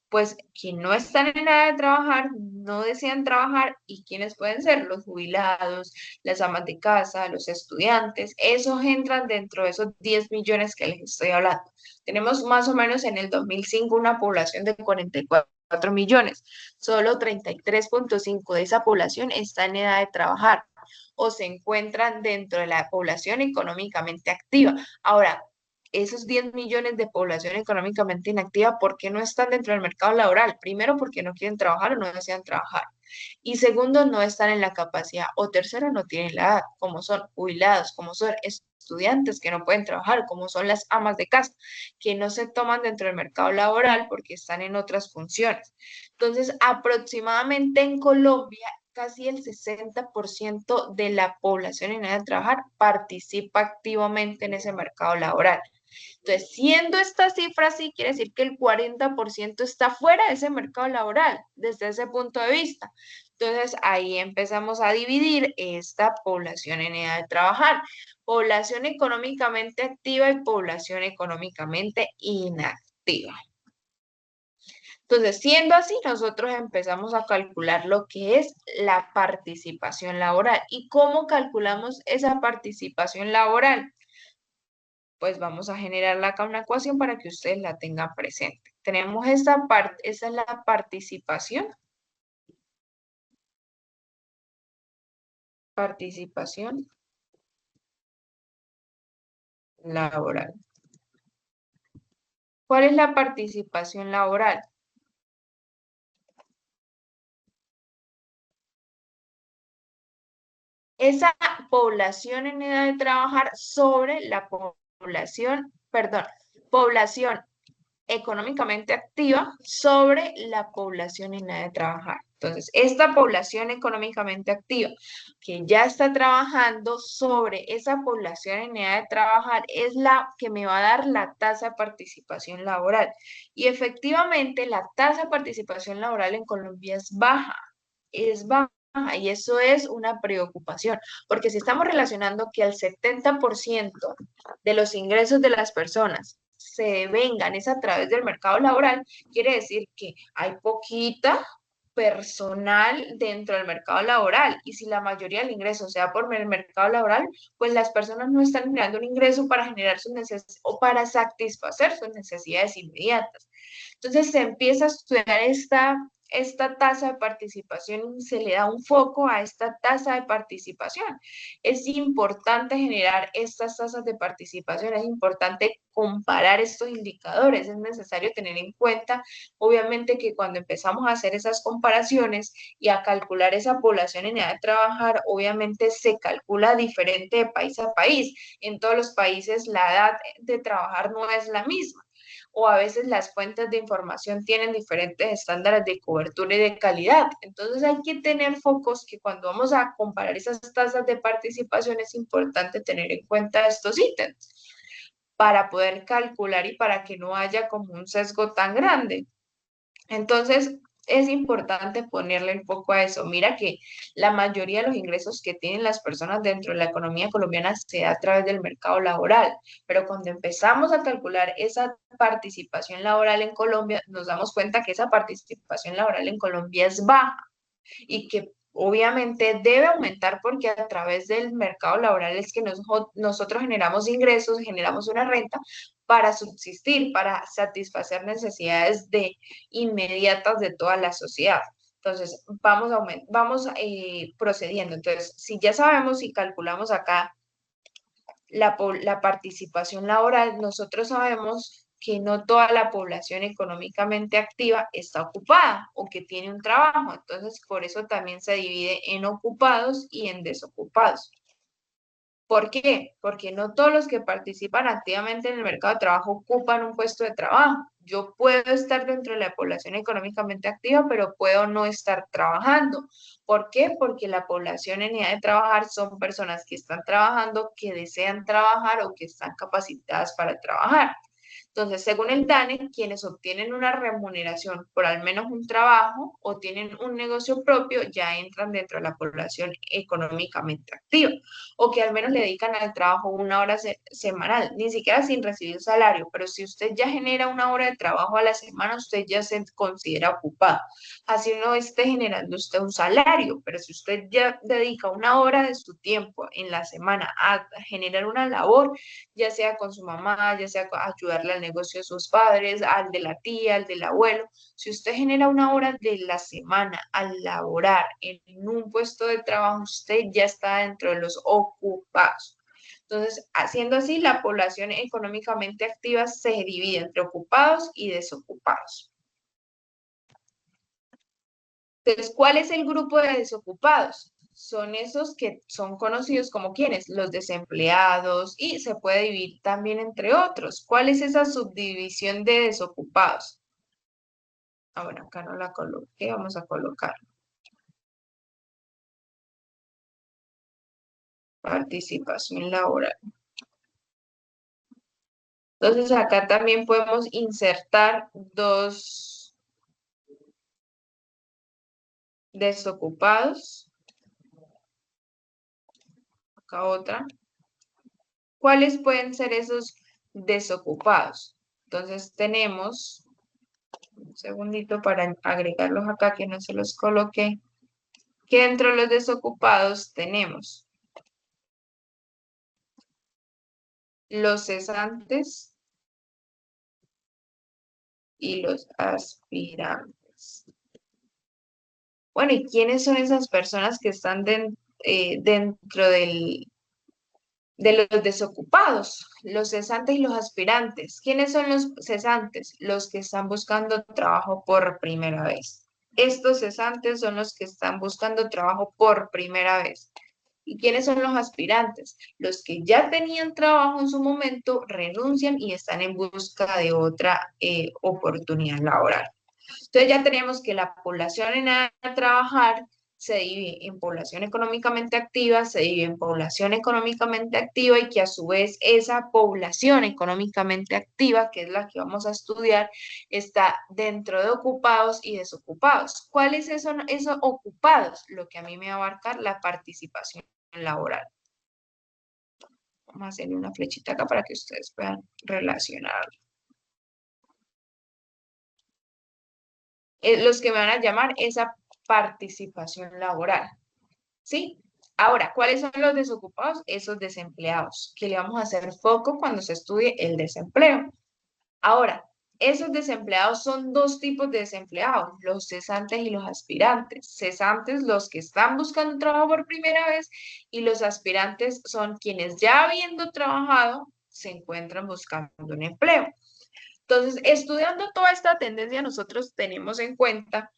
Pues que no están en nada de trabajar, no desean trabajar y quiénes pueden ser los jubilados, las amas de casa, los estudiantes, esos entran dentro de esos 10 millones que les estoy hablando. Tenemos más o menos en el 2005 una población de 44 millones, solo 33,5 de esa población está en edad de trabajar o se encuentran dentro de la población económicamente activa. Ahora, esos 10 millones de población económicamente inactiva, ¿por qué no están dentro del mercado laboral? Primero, porque no quieren trabajar o no desean trabajar. Y segundo, no están en la capacidad. O tercero, no tienen la edad, como son jubilados, como son estudiantes que no pueden trabajar, como son las amas de casa, que no se toman dentro del mercado laboral porque están en otras funciones. Entonces, aproximadamente en Colombia, casi el 60% de la población en edad de trabajar participa activamente en ese mercado laboral. Entonces, siendo esta cifra así, quiere decir que el 40% está fuera de ese mercado laboral, desde ese punto de vista. Entonces, ahí empezamos a dividir esta población en edad de trabajar. Población económicamente activa y población económicamente inactiva. Entonces, siendo así, nosotros empezamos a calcular lo que es la participación laboral. ¿Y cómo calculamos esa participación laboral? Pues vamos a generar acá una ecuación para que ustedes la tengan presente. Tenemos esta parte, esa es la participación laboral. ¿Cuál es la participación laboral? Esa población en edad de trabajar sobre la población, perdón, población económicamente activa sobre la población en edad de trabajar. Entonces, esta población económicamente activa que ya está trabajando sobre esa población en edad de trabajar es la que me va a dar la tasa de participación laboral. Y efectivamente, la tasa de participación laboral en Colombia es baja. Y eso es una preocupación, porque si estamos relacionando que el 70% de los ingresos de las personas se vengan es a través del mercado laboral, quiere decir que hay poquita personal dentro del mercado laboral y si la mayoría del ingreso sea por el mercado laboral, pues las personas no están generando un ingreso para generar sus necesidades o para satisfacer sus necesidades inmediatas. Entonces se empieza a estudiar esta tasa de participación y se le da un foco a esta tasa de participación. Es importante generar estas tasas de participación, es importante comparar estos indicadores, es necesario tener en cuenta, obviamente, que cuando empezamos a hacer esas comparaciones y a calcular esa población en edad de trabajar, obviamente se calcula diferente de país a país. En todos los países la edad de trabajar no es la misma o a veces las fuentes de información tienen diferentes estándares de cobertura y de calidad. Entonces hay que tener focos que cuando vamos a comparar esas tasas de participación es importante tener en cuenta estos ítems para poder calcular y para que no haya como un sesgo tan grande. Entonces, es importante ponerle el foco a eso. Mira que la mayoría de los ingresos que tienen las personas dentro de la economía colombiana se da a través del mercado laboral, pero cuando empezamos a calcular esa participación laboral en Colombia, nos damos cuenta que esa participación laboral en Colombia es baja y que obviamente debe aumentar porque a través del mercado laboral es que nosotros generamos ingresos, generamos una renta para subsistir, para satisfacer necesidades inmediatas de toda la sociedad. Entonces, vamos procediendo. Entonces, si ya sabemos y calculamos acá la participación laboral, nosotros sabemos que no toda la población económicamente activa está ocupada o que tiene un trabajo. Entonces, por eso también se divide en ocupados y en desocupados. ¿Por qué? Porque no todos los que participan activamente en el mercado de trabajo ocupan un puesto de trabajo. Yo puedo estar dentro de la población económicamente activa, pero puedo no estar trabajando. ¿Por qué? Porque la población en edad de trabajar son personas que están trabajando, que desean trabajar o que están capacitadas para trabajar. Entonces, según el DANE, quienes obtienen una remuneración por al menos un trabajo o tienen un negocio propio ya entran dentro de la población económicamente activa o que al menos le dedican al trabajo una hora semanal, ni siquiera sin recibir salario, pero si usted ya genera una hora de trabajo a la semana, usted ya se considera ocupado. Así no esté generando usted un salario, pero si usted ya dedica una hora de su tiempo en la semana a generar una labor, ya sea con su mamá, ya sea ayudarle al negocio de sus padres, al de la tía, al del abuelo. Si usted genera una hora de la semana al laborar en un puesto de trabajo, usted ya está dentro de los ocupados. Entonces, haciendo así, la población económicamente activa se divide entre ocupados y desocupados. Entonces, ¿cuál es el grupo de desocupados? Son esos que son conocidos como quienes, los desempleados y se puede dividir también entre otros. ¿Cuál es esa subdivisión de desocupados? Ah, bueno, acá no la coloqué, vamos a colocar participación laboral. Entonces, acá también podemos insertar dos desocupados. Acá otra. ¿Cuáles pueden ser esos desocupados? Entonces, tenemos un segundito para agregarlos acá que no se los coloqué, que dentro de los desocupados tenemos los cesantes y los aspirantes. Bueno, ¿y quiénes son esas personas que están dentro de los desocupados? Los cesantes y los aspirantes. ¿Quiénes son los cesantes? Los que están buscando trabajo por primera vez. Estos cesantes son los que están buscando trabajo por primera vez. ¿Y quiénes son los aspirantes? Los que ya tenían trabajo en su momento, renuncian y están en busca de otra oportunidad laboral. Entonces ya tenemos que la población en edad de trabajar se divide en población económicamente activa, se divide en población económicamente activa y que a su vez esa población económicamente activa, que es la que vamos a estudiar, está dentro de ocupados y desocupados. ¿Cuáles son esos ocupados? Lo que a mí me va a abarcar la participación laboral. Vamos a hacerle una flechita acá para que ustedes puedan relacionar. Los que me van a llamar esa participación laboral. ¿Sí? Ahora, ¿cuáles son los desocupados? Esos desempleados, que le vamos a hacer foco cuando se estudie el desempleo. Ahora, esos desempleados son dos tipos de desempleados, los cesantes y los aspirantes. Cesantes, los que están buscando trabajo por primera vez, y los aspirantes son quienes ya habiendo trabajado se encuentran buscando un empleo. Entonces, estudiando toda esta tendencia, nosotros tenemos en cuenta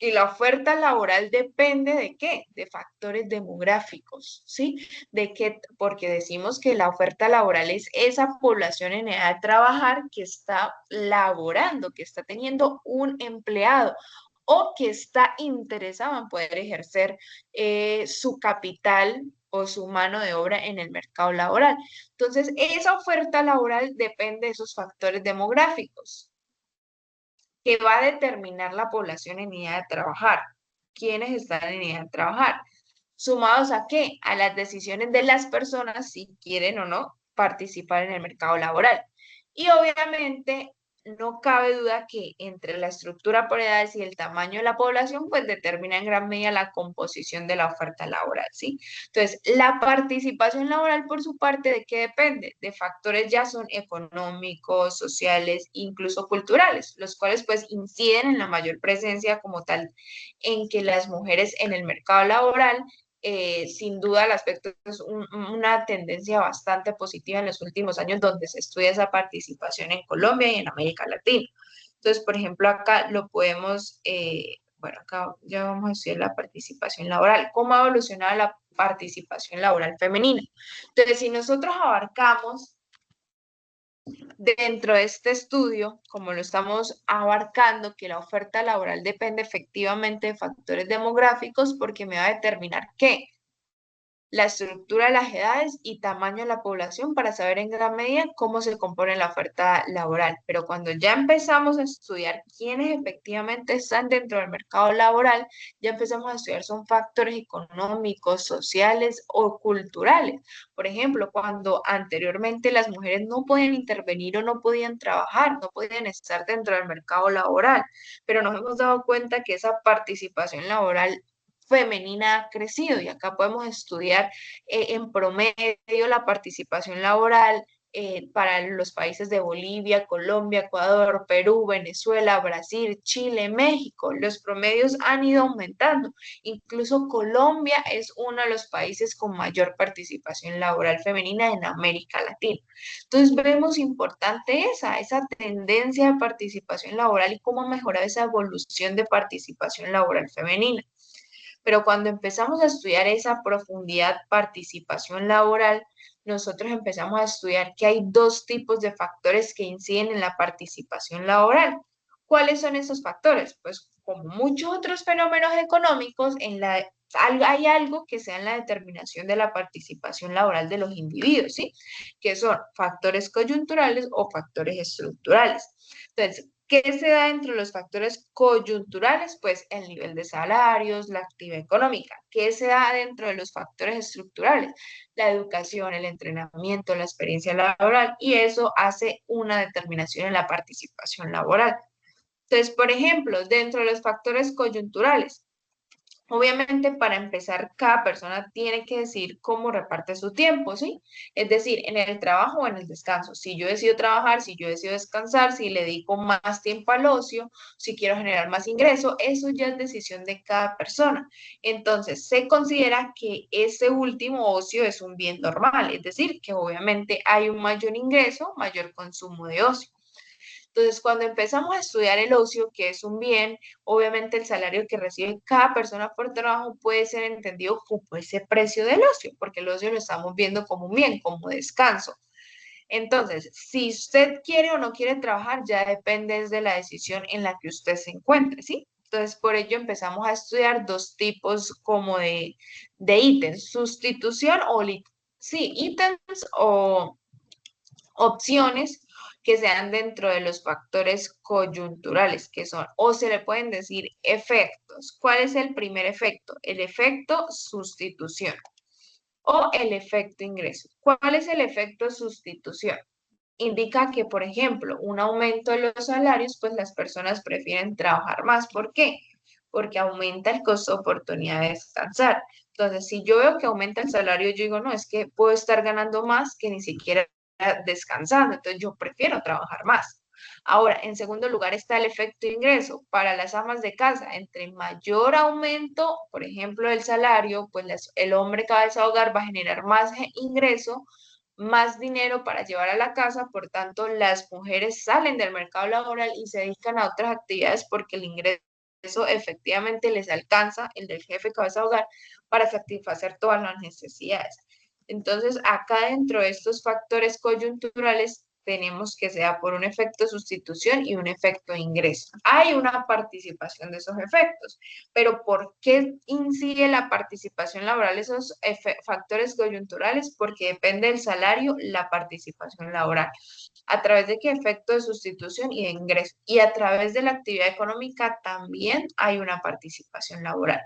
y la oferta laboral depende de qué? De factores demográficos, ¿sí? De qué, porque decimos que la oferta laboral es esa población en edad de trabajar que está laborando, que está teniendo un empleado o que está interesado en poder ejercer su capital o su mano de obra en el mercado laboral. Entonces, esa oferta laboral depende de esos factores demográficos que va a determinar la población en edad de trabajar. ¿Quiénes están en edad de trabajar? ¿Sumados a qué? A las decisiones de las personas si quieren o no participar en el mercado laboral. Y obviamente no cabe duda que entre la estructura por edades y el tamaño de la población, pues determina en gran medida la composición de la oferta laboral, ¿sí? Entonces, la participación laboral por su parte, ¿de qué depende? De factores ya son económicos, sociales, incluso culturales, los cuales pues inciden en la mayor presencia como tal en que las mujeres en el mercado laboral sin duda el aspecto es una tendencia bastante positiva en los últimos años donde se estudia esa participación en Colombia y en América Latina. Entonces, por ejemplo, acá lo podemos, bueno, acá ya vamos a estudiar la participación laboral, cómo ha evolucionado la participación laboral femenina. Entonces, si nosotros abarcamos dentro de este estudio, como lo estamos abarcando, que la oferta laboral depende efectivamente de factores demográficos porque me va a determinar qué, la estructura de las edades y tamaño de la población para saber en gran medida cómo se compone la oferta laboral. Pero cuando ya empezamos a estudiar quiénes efectivamente están dentro del mercado laboral, ya empezamos a estudiar son factores económicos, sociales o culturales. Por ejemplo, cuando anteriormente las mujeres no podían intervenir o no podían trabajar, no podían estar dentro del mercado laboral, pero nos hemos dado cuenta que esa participación laboral femenina ha crecido y acá podemos estudiar en promedio la participación laboral para los países de Bolivia, Colombia, Ecuador, Perú, Venezuela, Brasil, Chile, México. Los promedios han ido aumentando. Incluso Colombia es uno de los países con mayor participación laboral femenina en América Latina. Entonces vemos importante esa tendencia de participación laboral y cómo mejorar esa evolución de participación laboral femenina. Pero cuando empezamos a estudiar esa profundidad participación laboral, nosotros empezamos a estudiar que hay dos tipos de factores que inciden en la participación laboral. ¿Cuáles son esos factores? Pues como muchos otros fenómenos económicos, hay algo que sea en la determinación de la participación laboral de los individuos, ¿sí? Que son factores coyunturales o factores estructurales. Entonces, ¿qué se da entre los factores coyunturales? Pues el nivel de salarios, la actividad económica. ¿Qué se da dentro de los factores estructurales? La educación, el entrenamiento, la experiencia laboral, y eso hace una determinación en la participación laboral. Entonces, por ejemplo, dentro de los factores coyunturales, obviamente, para empezar, cada persona tiene que decidir cómo reparte su tiempo, ¿sí? Es decir, en el trabajo o en el descanso. Si yo decido trabajar, si yo decido descansar, si le dedico más tiempo al ocio, si quiero generar más ingreso, eso ya es decisión de cada persona. Entonces, se considera que ese último ocio es un bien normal, es decir, que obviamente hay un mayor ingreso, mayor consumo de ocio. Entonces, cuando empezamos a estudiar el ocio, que es un bien, obviamente el salario que recibe cada persona por trabajo puede ser entendido como ese precio del ocio, porque el ocio lo estamos viendo como un bien, como descanso. Entonces, si usted quiere o no quiere trabajar, ya depende de la decisión en la que usted se encuentre, ¿sí? Entonces, por ello empezamos a estudiar dos tipos como de ítems, sustitución o, sí, ítems o opciones que sean dentro de los factores coyunturales, que son, o se le pueden decir efectos. ¿Cuál es el primer efecto? El efecto sustitución o el efecto ingreso. ¿Cuál es el efecto sustitución? Indica que, por ejemplo, un aumento de los salarios, pues las personas prefieren trabajar más. ¿Por qué? Porque aumenta el costo de oportunidad de descansar. Entonces, si yo veo que aumenta el salario, yo digo, no, es que puedo estar ganando más que ni siquiera descansando, entonces yo prefiero trabajar más. Ahora, en segundo lugar está el efecto ingreso. Para las amas de casa, entre mayor aumento, por ejemplo, del salario, pues el hombre cabeza de hogar va a generar más ingreso, más dinero para llevar a la casa, por tanto, las mujeres salen del mercado laboral y se dedican a otras actividades porque el ingreso efectivamente les alcanza, el del jefe cabeza de hogar, para satisfacer todas las necesidades. Entonces, acá dentro de estos factores coyunturales tenemos que sea por un efecto sustitución y un efecto ingreso. Hay una participación de esos efectos, pero ¿por qué incide la participación laboral esos factores coyunturales? Porque depende del salario, la participación laboral. ¿A través de qué? Efecto de sustitución y de ingreso. Y a través de la actividad económica también hay una participación laboral.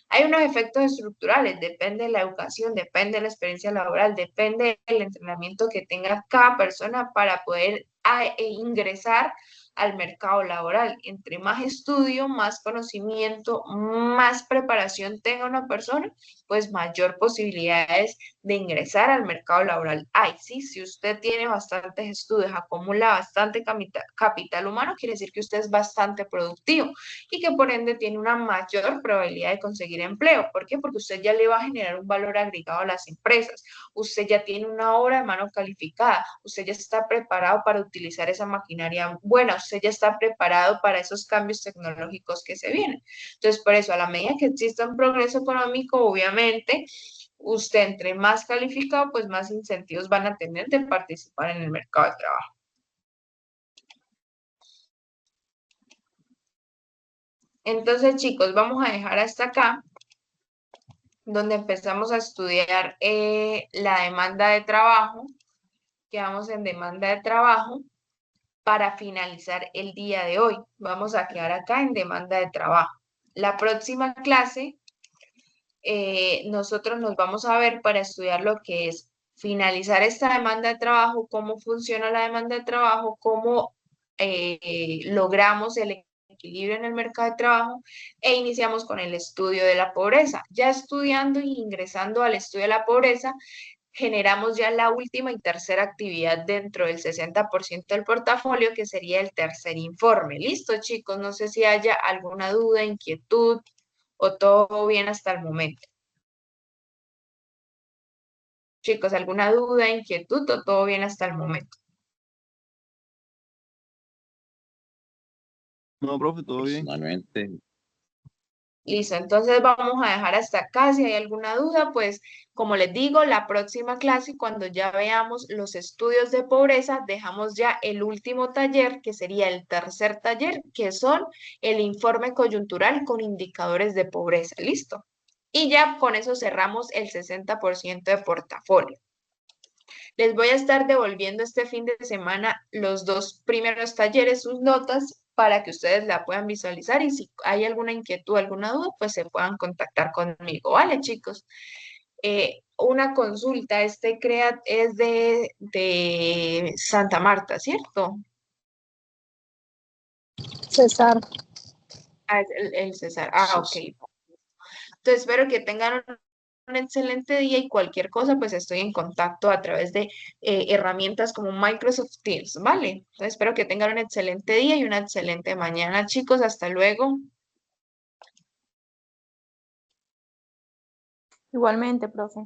Hay unos efectos estructurales, depende de la educación, depende de la experiencia laboral, depende del entrenamiento que tenga cada persona para poder ingresar al mercado laboral. Entre más estudio, más conocimiento, más preparación tenga una persona, pues mayor posibilidades de ingresar al mercado laboral hay. ¿Sí? Si usted tiene bastantes estudios, acumula bastante capital humano, quiere decir que usted es bastante productivo y que por ende tiene una mayor probabilidad de conseguir empleo. ¿Por qué? Porque usted ya le va a generar un valor agregado a las empresas, usted ya tiene una obra de mano calificada, usted ya está preparado para utilizar esa maquinaria buena, usted ya está preparado para esos cambios tecnológicos que se vienen. Entonces, por eso, a la medida que exista un progreso económico, obviamente, usted entre más calificado, pues más incentivos van a tener de participar en el mercado de trabajo. Entonces, chicos, vamos a dejar hasta acá donde empezamos a estudiar la demanda de trabajo. Quedamos en demanda de trabajo para finalizar el día de hoy. Vamos a quedar acá en demanda de trabajo. La próxima clase, nosotros nos vamos a ver para estudiar lo que es finalizar esta demanda de trabajo, cómo funciona la demanda de trabajo, cómo logramos el equilibrio en el mercado de trabajo e iniciamos con el estudio de la pobreza. Ya estudiando y ingresando al estudio de la pobreza, generamos ya la última y tercera actividad dentro del 60% del portafolio, que sería el tercer informe. Listo, chicos, no sé si haya alguna duda, inquietud o todo bien hasta el momento. Chicos, ¿alguna duda, inquietud o todo bien hasta el momento? No, profe, todo bien. Personalmente, Listo, entonces vamos a dejar hasta acá. Si hay alguna duda, pues como les digo, la próxima clase, cuando ya veamos los estudios de pobreza, dejamos ya el último taller, que sería el tercer taller, que son el informe coyuntural con indicadores de pobreza. Listo. Y ya con eso cerramos el 60% de portafolio. Les voy a estar devolviendo este fin de semana los dos primeros talleres, sus notas, para que ustedes la puedan visualizar y si hay alguna inquietud, alguna duda, pues se puedan contactar conmigo. Vale, chicos. Una consulta, este CREAT es de Santa Marta, ¿cierto? César. Ah, es el César. Ah, ok. sí, Entonces espero que tengan un excelente día y cualquier cosa, pues estoy en contacto a través de herramientas como Microsoft Teams, ¿vale? Entonces espero que tengan un excelente día y una excelente mañana, chicos. Hasta luego. Igualmente, profe.